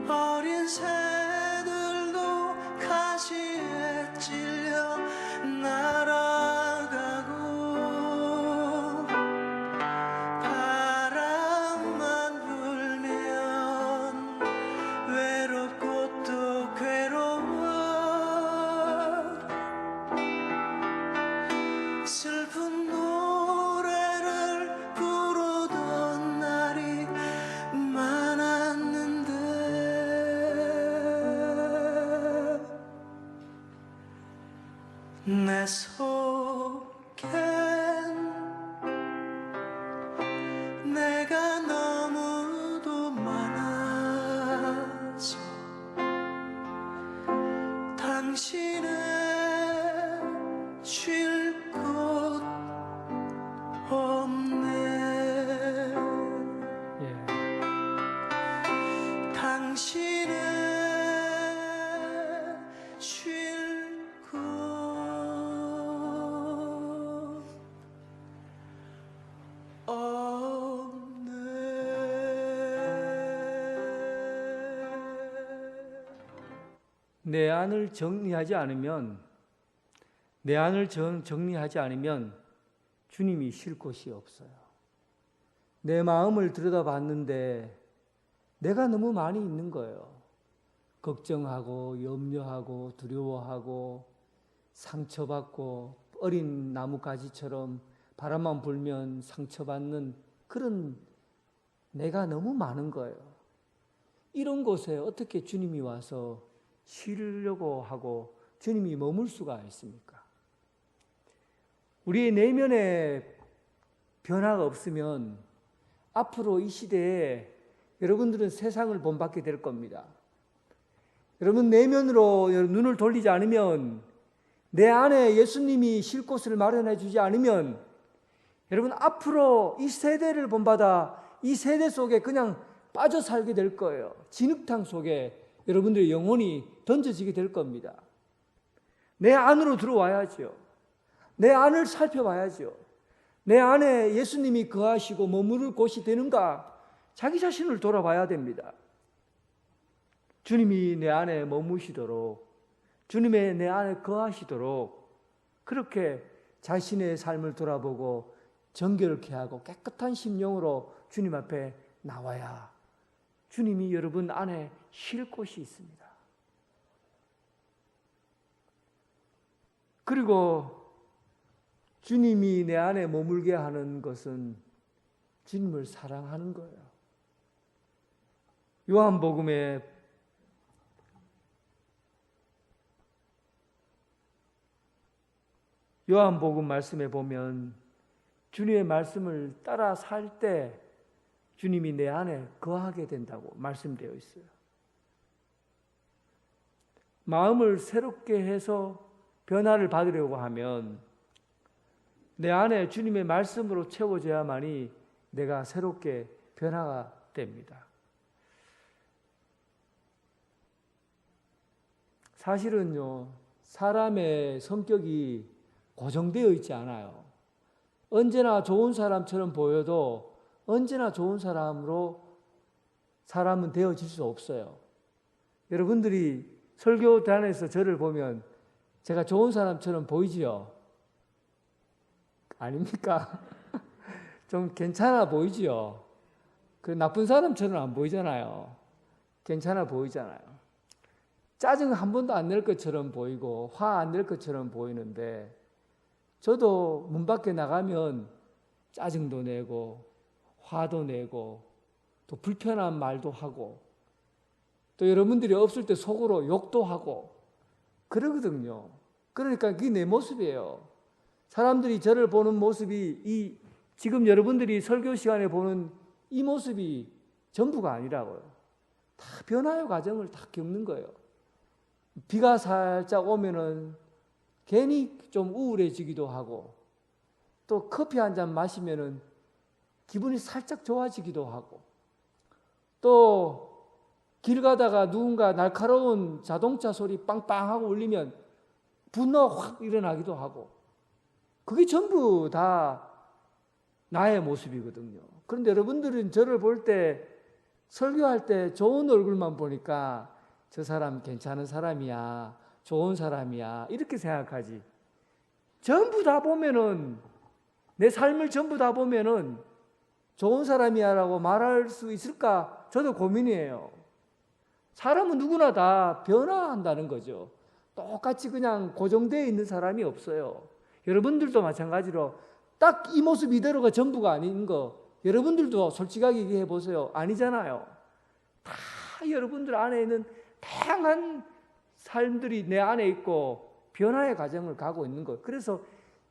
어린 새들도 가시에 찔려 날아가고 바람만 불면 외롭고 또 괴로워 슬픈 노래를 부르던 날이 많았는데 내 속엔 내가 너무도 많아서 당신의 쉴 곳 없네 예. 당신은 쉴 곳 내 안을 정리하지 않으면, 내 안을 정리하지 않으면 주님이 쉴 곳이 없어요. 내 마음을 들여다봤는데 내가 너무 많이 있는 거예요. 걱정하고 염려하고 두려워하고 상처받고 어린 나뭇가지처럼 바람만 불면 상처받는 그런 내가 너무 많은 거예요. 이런 곳에 어떻게 주님이 와서 쉬려고 하고 주님이 머물 수가 있습니까? 우리의 내면에 변화가 없으면 앞으로 이 시대에 여러분들은 세상을 본받게 될 겁니다. 여러분 내면으로 눈을 돌리지 않으면, 내 안에 예수님이 쉴 곳을 마련해 주지 않으면 여러분 앞으로 이 세대를 본받아 이 세대 속에 그냥 빠져 살게 될 거예요. 진흙탕 속에 여러분들의 영혼이 던져지게 될 겁니다. 내 안으로 들어와야죠. 내 안을 살펴봐야죠. 내 안에 예수님이 거하시고 머무를 곳이 되는가, 자기 자신을 돌아봐야 됩니다. 주님이 내 안에 머무시도록, 주님의 내 안에 거하시도록 그렇게 자신의 삶을 돌아보고 정결케 하고 깨끗한 심령으로 주님 앞에 나와야 주님이 여러분 안에 쉴 곳이 있습니다. 그리고 주님이 내 안에 머물게 하는 것은 주님을 사랑하는 거예요. 요한복음에 요한복음 말씀에 보면 주님의 말씀을 따라 살 때 주님이 내 안에 거하게 된다고 말씀되어 있어요. 마음을 새롭게 해서 변화를 받으려고 하면 내 안에 주님의 말씀으로 채워져야만이 내가 새롭게 변화가 됩니다. 사실은요, 사람의 성격이 고정되어 있지 않아요. 언제나 좋은 사람처럼 보여도 언제나 좋은 사람으로 사람은 되어질 수 없어요. 여러분들이 설교단에서 저를 보면 제가 좋은 사람처럼 보이지요? 아닙니까? 좀 괜찮아 보이지요? 그 나쁜 사람처럼 안 보이잖아요. 괜찮아 보이잖아요. 짜증 한 번도 안 낼 것처럼 보이고 화 안 낼 것처럼 보이는데, 저도 문 밖에 나가면 짜증도 내고 화도 내고 또 불편한 말도 하고 또 여러분들이 없을 때 속으로 욕도 하고 그러거든요. 그러니까 그게 내 모습이에요. 사람들이 저를 보는 모습이 지금 여러분들이 설교 시간에 보는 이 모습이 전부가 아니라고요. 다 변화의 과정을 다 겪는 거예요. 비가 살짝 오면은 괜히 좀 우울해지기도 하고, 또 커피 한 잔 마시면은 기분이 살짝 좋아지기도 하고, 또 길 가다가 누군가 날카로운 자동차 소리 빵빵하고 울리면 분노가 확 일어나기도 하고, 그게 전부 다 나의 모습이거든요. 그런데 여러분들은 저를 볼 때, 설교할 때 좋은 얼굴만 보니까 저 사람 괜찮은 사람이야, 좋은 사람이야, 이렇게 생각하지. 전부 다 보면은, 내 삶을 전부 다 보면은 좋은 사람이야라고 말할 수 있을까? 저도 고민이에요. 사람은 누구나 다 변화한다는 거죠. 똑같이 그냥 고정되어 있는 사람이 없어요. 여러분들도 마찬가지로 딱 이 모습 이대로가 전부가 아닌 거, 여러분들도 솔직하게 얘기해 보세요. 아니잖아요. 다 여러분들 안에 있는 다양한 삶들이 내 안에 있고 변화의 과정을 가고 있는 거예요. 그래서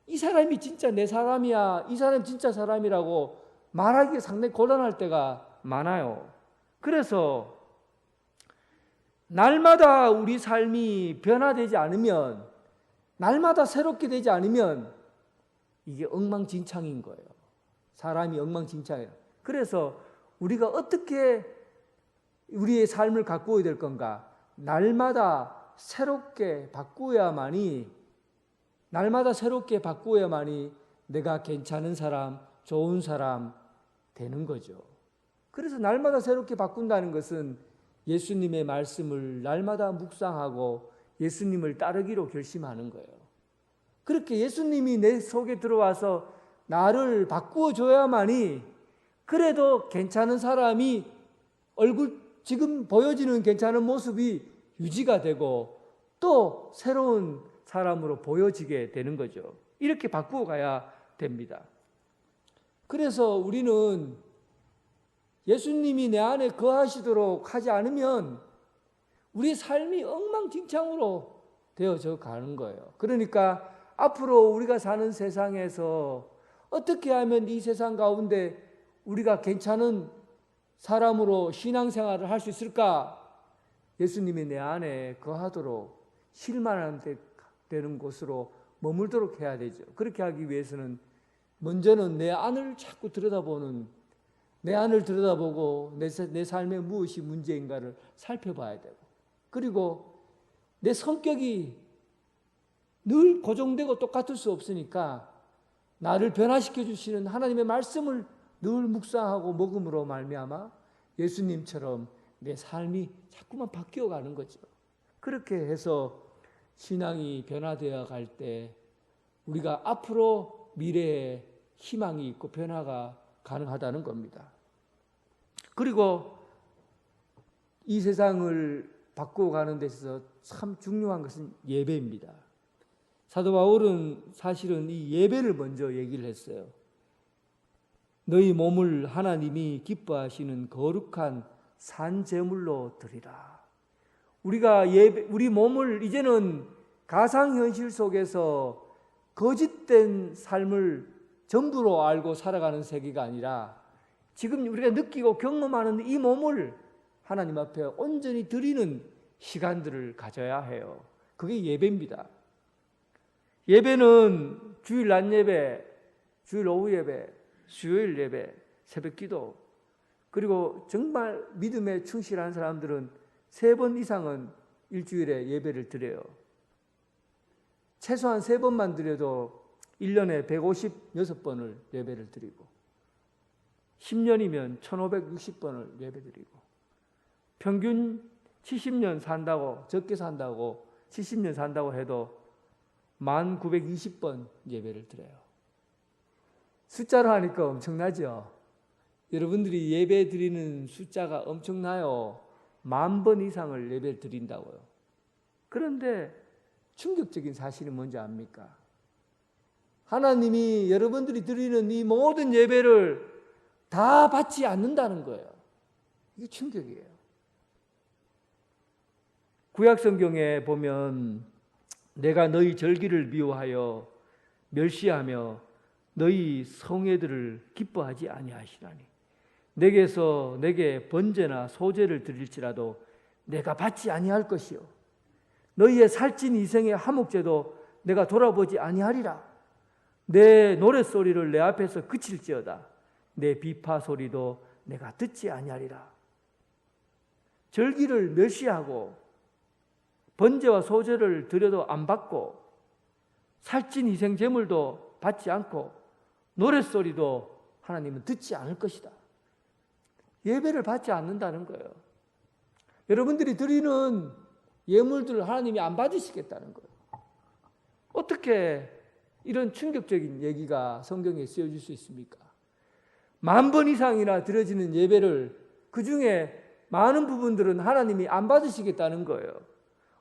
이 사람이 진짜 내 사람이야, 이 사람이 진짜 사람이라고 말하기가 상당히 곤란할 때가 많아요. 그래서 날마다 우리 삶이 변화되지 않으면, 날마다 새롭게 되지 않으면 이게 엉망진창인 거예요. 사람이 엉망진창이에요. 그래서 우리가 어떻게 우리의 삶을 가꾸어야 될 건가? 날마다 새롭게 바꾸어야만이 내가 괜찮은 사람, 좋은 사람 되는 거죠. 그래서 날마다 새롭게 바꾼다는 것은 예수님의 말씀을 날마다 묵상하고 예수님을 따르기로 결심하는 거예요. 그렇게 예수님이 내 속에 들어와서 나를 바꾸어 줘야만이 그래도 괜찮은 사람이 지금 보여지는 괜찮은 모습이 유지가 되고 또 새로운 사람으로 보여지게 되는 거죠. 이렇게 바꾸어 가야 됩니다. 그래서 우리는 예수님이 내 안에 거하시도록 하지 않으면 우리 삶이 엉망진창으로 되어져 가는 거예요. 그러니까 앞으로 우리가 사는 세상에서 어떻게 하면 이 세상 가운데 우리가 괜찮은 사람으로 신앙생활을 할 수 있을까? 예수님이 내 안에 거하도록 실만한 되는 곳으로 머물도록 해야 되죠. 그렇게 하기 위해서는 먼저는 내 안을 자꾸 내 안을 들여다보고 내 삶에 무엇이 문제인가를 살펴봐야 되고, 그리고 내 성격이 늘 고정되고 똑같을 수 없으니까 나를 변화시켜 주시는 하나님의 말씀을 늘 묵상하고 먹음으로 말미암아 예수님처럼 내 삶이 자꾸만 바뀌어 가는 거죠. 그렇게 해서 신앙이 변화되어 갈 때 우리가 앞으로 미래에 희망이 있고 변화가 가능하다는 겁니다. 그리고 이 세상을 바꾸어가는 데 있어서 참 중요한 것은 예배입니다. 사도 바울은 사실은 이 예배를 먼저 얘기를 했어요. 너희 몸을 하나님이 기뻐하시는 거룩한 산제물로 드리라. 우리 몸을 이제는 가상현실 속에서 거짓된 삶을 전부로 알고 살아가는 세계가 아니라 지금 우리가 느끼고 경험하는 이 몸을 하나님 앞에 온전히 드리는 시간들을 가져야 해요. 그게 예배입니다. 예배는 주일 낮 예배, 주일 오후 예배, 수요일 예배, 새벽 기도, 그리고 정말 믿음에 충실한 사람들은 3번 이상은 일주일에 예배를 드려요. 최소한 3번만 드려도 1년에 156번을 예배를 드리고 10년이면 1560번을 예배드리고 평균 70년 산다고, 적게 산다고 70년 산다고 해도 1920번 예배를 드려요. 숫자로 하니까 엄청나죠? 여러분들이 예배 드리는 숫자가 엄청나요. 10,000번 이상을 예배를 드린다고요. 그런데 충격적인 사실이 뭔지 압니까? 하나님이 여러분들이 드리는 이 모든 예배를 다 받지 않는다는 거예요. 이게 충격이에요. 구약 성경에 보면 내가 너희 절기를 미워하여 멸시하며 너희 성회들을 기뻐하지 아니하시나니 내게서 내게 번제나 소제를 드릴지라도 내가 받지 아니할 것이요 너희의 살찐 이생의 화목제도 내가 돌아보지 아니하리라. 내 노랫소리를 내 앞에서 그칠지어다 내 비파 소리도 내가 듣지 아니하리라. 절기를 멸시하고 번제와 소제를 드려도 안 받고 살찐 희생 제물도 받지 않고 노랫소리도 하나님은 듣지 않을 것이다. 예배를 받지 않는다는 거예요. 여러분들이 드리는 예물들을 하나님이 안 받으시겠다는 거예요. 어떻게 이런 충격적인 얘기가 성경에 쓰여질 수 있습니까? 10,000번 이상이나 드려지는 예배를 그 중에 많은 부분들은 하나님이 안 받으시겠다는 거예요.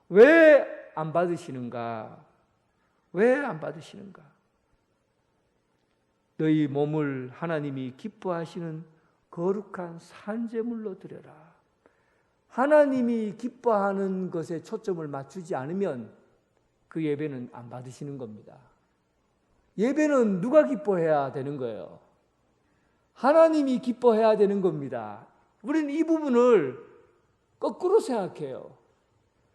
왜 안 받으시는가? 왜 안 받으시는가? 너희 몸을 하나님이 기뻐하시는 거룩한 산제물로 드려라. 하나님이 기뻐하는 것에 초점을 맞추지 않으면 그 예배는 안 받으시는 겁니다. 예배는 누가 기뻐해야 되는 거예요? 하나님이 기뻐해야 되는 겁니다. 우리는 이 부분을 거꾸로 생각해요.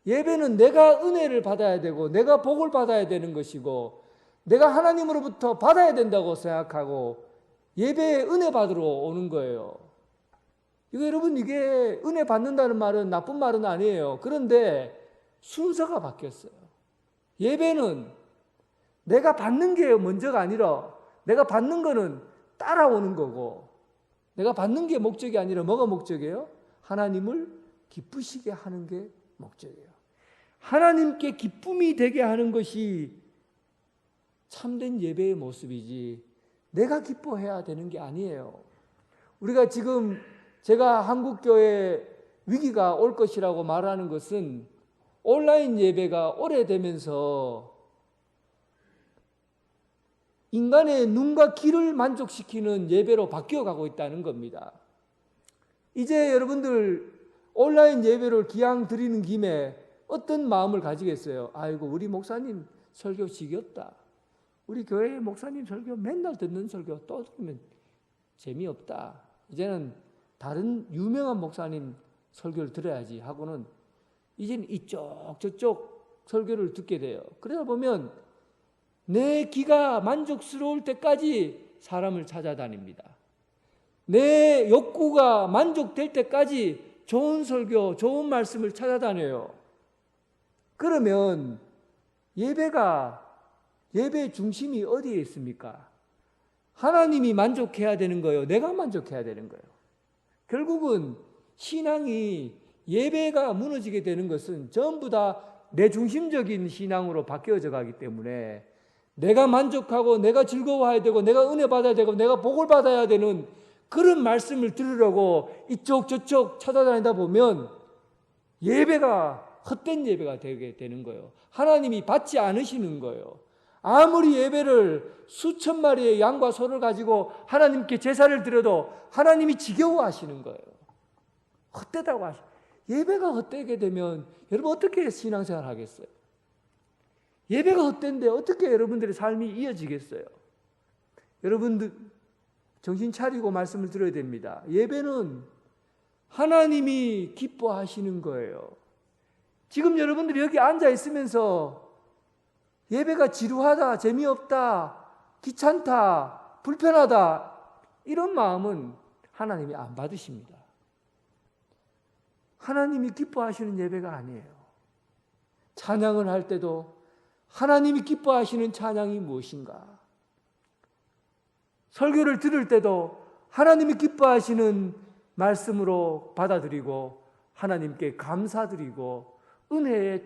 예배는 내가 은혜를 받아야 되고 내가 복을 받아야 되는 것이고 내가 하나님으로부터 받아야 된다고 생각하고 예배에 은혜 받으러 오는 거예요. 이거 여러분, 이게 은혜 받는다는 말은 나쁜 말은 아니에요. 그런데 순서가 바뀌었어요. 예배는 내가 받는 게 먼저가 아니라 내가 받는 거는 따라오는 거고, 내가 받는 게 목적이 아니라 뭐가 목적이에요? 하나님을 기쁘시게 하는 게 목적이에요. 하나님께 기쁨이 되게 하는 것이 참된 예배의 모습이지 내가 기뻐해야 되는 게 아니에요. 우리가 지금 제가 한국교회 위기가 올 것이라고 말하는 것은 온라인 예배가 오래되면서 인간의 눈과 귀를 만족시키는 예배로 바뀌어가고 있다는 겁니다. 이제 여러분들 온라인 예배를 기양 드리는 김에 어떤 마음을 가지겠어요? 아이고, 우리 목사님 설교 지겹다. 우리 교회 목사님 설교 맨날 듣는 설교 또 들으면 재미없다. 이제는 다른 유명한 목사님 설교를 들어야지 하고는 이제는 이쪽 저쪽 설교를 듣게 돼요. 그러다 보면 내 귀가 만족스러울 때까지 사람을 찾아다닙니다. 내 욕구가 만족될 때까지 좋은 설교, 좋은 말씀을 찾아다녀요. 그러면 예배의 중심이 어디에 있습니까? 하나님이 만족해야 되는 거예요? 내가 만족해야 되는 거예요? 결국은 신앙이, 예배가 무너지게 되는 것은 전부 다 내 중심적인 신앙으로 바뀌어져 가기 때문에 내가 만족하고 내가 즐거워해야 되고 내가 은혜 받아야 되고 내가 복을 받아야 되는 그런 말씀을 들으려고 이쪽 저쪽 찾아다니다 보면 예배가 헛된 예배가 되게 되는 거예요. 하나님이 받지 않으시는 거예요. 아무리 예배를 수천 마리의 양과 소를 가지고 하나님께 제사를 드려도 하나님이 지겨워하시는 거예요. 헛되다고 하시죠. 예배가 헛되게 되면 여러분 어떻게 신앙생활 하겠어요? 예배가 헛된데 어떻게 여러분들의 삶이 이어지겠어요? 여러분들 정신 차리고 말씀을 들어야 됩니다. 예배는 하나님이 기뻐하시는 거예요. 지금 여러분들이 여기 앉아 있으면서 예배가 지루하다, 재미없다, 귀찮다, 불편하다 이런 마음은 하나님이 안 받으십니다. 하나님이 기뻐하시는 예배가 아니에요. 찬양을 할 때도 하나님이 기뻐하시는 찬양이 무엇인가? 설교를 들을 때도 하나님이 기뻐하시는 말씀으로 받아들이고 하나님께 감사드리고 은혜에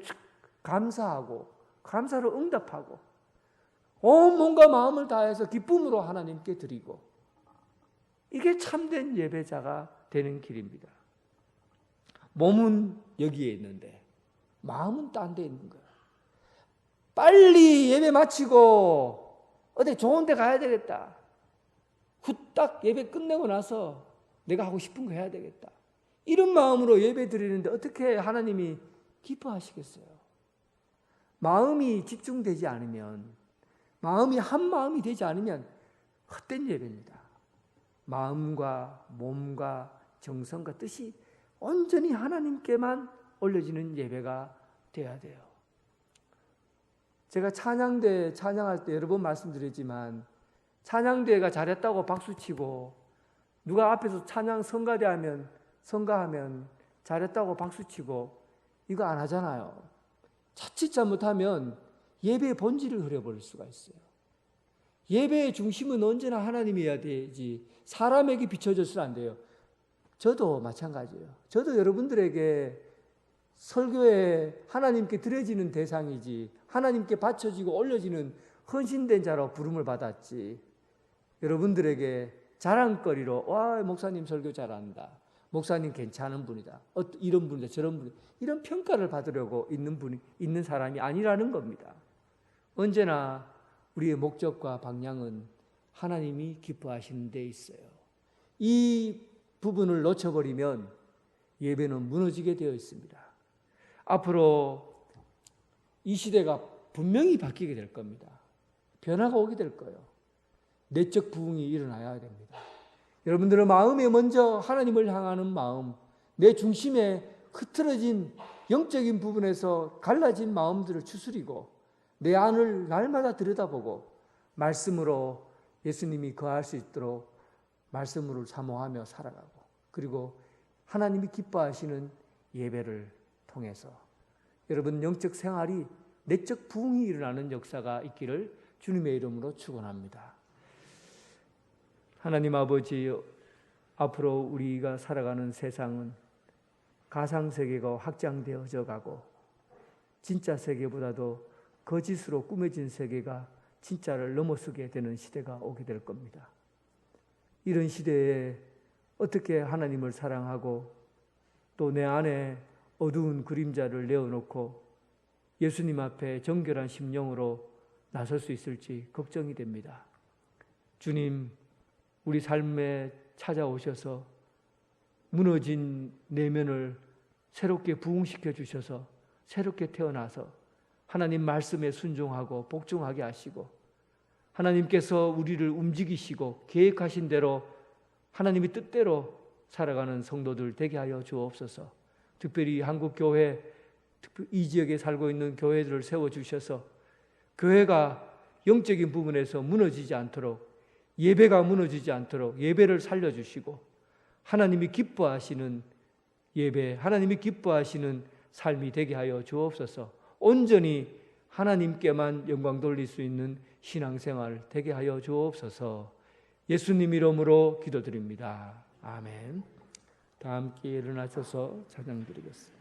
감사하고 감사로 응답하고 온 몸과 마음을 다해서 기쁨으로 하나님께 드리고 이게 참된 예배자가 되는 길입니다. 몸은 여기에 있는데 마음은 딴 데 있는 거예요. 빨리 예배 마치고 어디 좋은 데 가야 되겠다. 후딱 예배 끝내고 나서 내가 하고 싶은 거 해야 되겠다. 이런 마음으로 예배 드리는데 어떻게 하나님이 기뻐하시겠어요? 마음이 집중되지 않으면, 마음이 한 마음이 되지 않으면 헛된 예배입니다. 마음과 몸과 정성과 뜻이 온전히 하나님께만 올려지는 예배가 되어야 돼요. 제가 찬양대 찬양할 때 여러 번 말씀드렸지만 찬양대가 잘했다고 박수치고 누가 앞에서 찬양 성가하면 잘했다고 박수치고 이거 안 하잖아요. 자칫 잘못하면 예배의 본질을 흐려버릴 수가 있어요. 예배의 중심은 언제나 하나님이어야 되지 사람에게 비춰져서는 안 돼요. 저도 마찬가지예요. 저도 여러분들에게 설교에 하나님께 드려지는 대상이지 하나님께 바쳐지고 올려지는 헌신된 자로 부름을 받았지 여러분들에게 자랑거리로 와 목사님 설교 잘한다. 목사님 괜찮은 분이다. 이런 분이다. 저런 분이다. 이런 평가를 받으려고 있는 사람이 아니라는 겁니다. 언제나 우리의 목적과 방향은 하나님이 기뻐하시는 데 있어요. 이 부분을 놓쳐버리면 예배는 무너지게 되어 있습니다. 앞으로 이 시대가 분명히 바뀌게 될 겁니다. 변화가 오게 될 거예요. 내적 부흥이 일어나야 됩니다. 여러분들의 마음에 먼저 하나님을 향하는 마음, 내 중심에 흐트러진 영적인 부분에서 갈라진 마음들을 추스리고 내 안을 날마다 들여다보고 말씀으로 예수님이 거할 수 있도록 말씀으로 사모하며 살아가고 그리고 하나님이 기뻐하시는 예배를 통해서 여러분 영적 생활이 내적 부흥이 일어나는 역사가 있기를 주님의 이름으로 축원합니다. 하나님 아버지, 앞으로 우리가 살아가는 세상은 가상세계가 확장되어져 가고 진짜 세계보다도 거짓으로 꾸며진 세계가 진짜를 넘어서게 되는 시대가 오게 될 겁니다. 이런 시대에 어떻게 하나님을 사랑하고 또 내 안에 어두운 그림자를 내어놓고 예수님 앞에 정결한 심령으로 나설 수 있을지 걱정이 됩니다. 주님, 우리 삶에 찾아오셔서 무너진 내면을 새롭게 부흥시켜 주셔서 새롭게 태어나서 하나님 말씀에 순종하고 복종하게 하시고 하나님께서 우리를 움직이시고 계획하신 대로 하나님의 뜻대로 살아가는 성도들 되게 하여 주옵소서. 특별히 한국교회, 이 지역에 살고 있는 교회들을 세워주셔서 교회가 영적인 부분에서 무너지지 않도록, 예배가 무너지지 않도록 예배를 살려주시고 하나님이 기뻐하시는 예배, 하나님이 기뻐하시는 삶이 되게 하여 주옵소서. 온전히 하나님께만 영광 돌릴 수 있는 신앙생활 되게 하여 주옵소서. 예수님 이름으로 기도드립니다. 아멘. 다 함께 일어나셔서 찬양 드리겠습니다.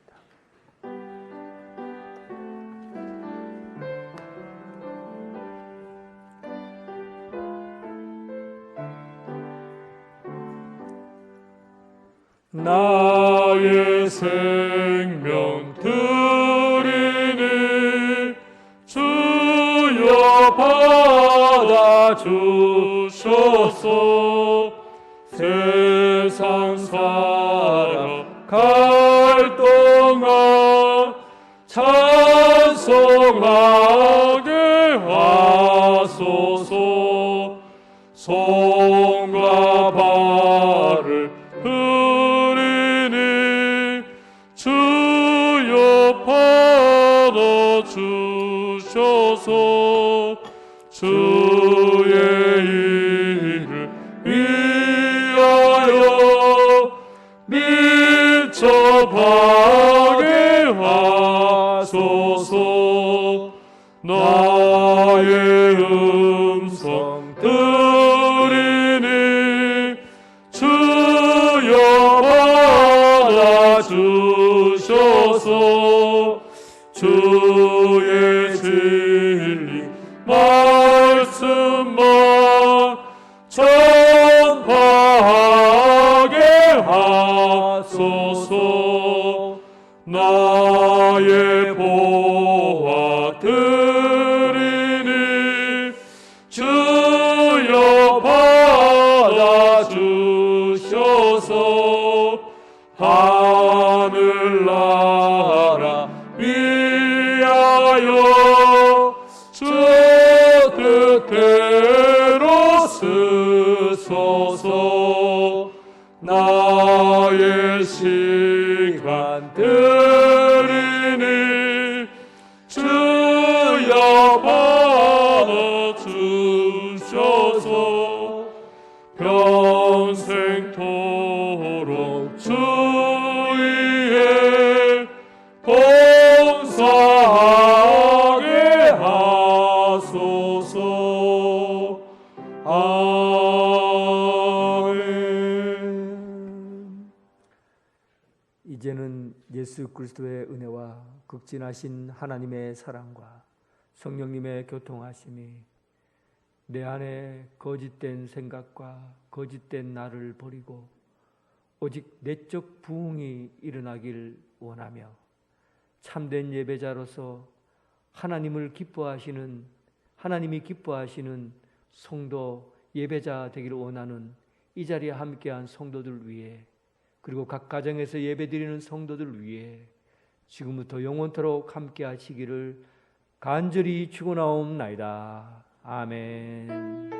나의 생명 드리니 주여 받아주소서. 세상 살아갈 동안 찬송하게 하소서. 손과 발을 드리니 주여 받아주셔서. 주의 일을 위하여 밀접하게 하소서. 나의 음성 드리니 주여 받아주셔서. 주의 진리 말씀만 전파하게 하소서. 나의 보화 드리니 주여 받아주셔서. 하늘나라 위하여 주 뜻대로 쓰소서. 나의 시간 드리니 주여 받아주셔서. 평생토록 주 위에 봉사하게 하소서. 아멘. 이제는 예수 그리스도의 은혜와 극진하신 하나님의 사랑과 성령님의 교통하심이 내 안에 거짓된 생각과 거짓된 나를 버리고 오직 내적 부흥이 일어나길 원하며 참된 예배자로서 하나님이 기뻐하시는 성도 예배자 되기를 원하는 이 자리에 함께한 성도들 위해, 그리고 각 가정에서 예배드리는 성도들 위해 지금부터 영원토록 함께 하시기를 간절히 축원하옵나이다. 아멘.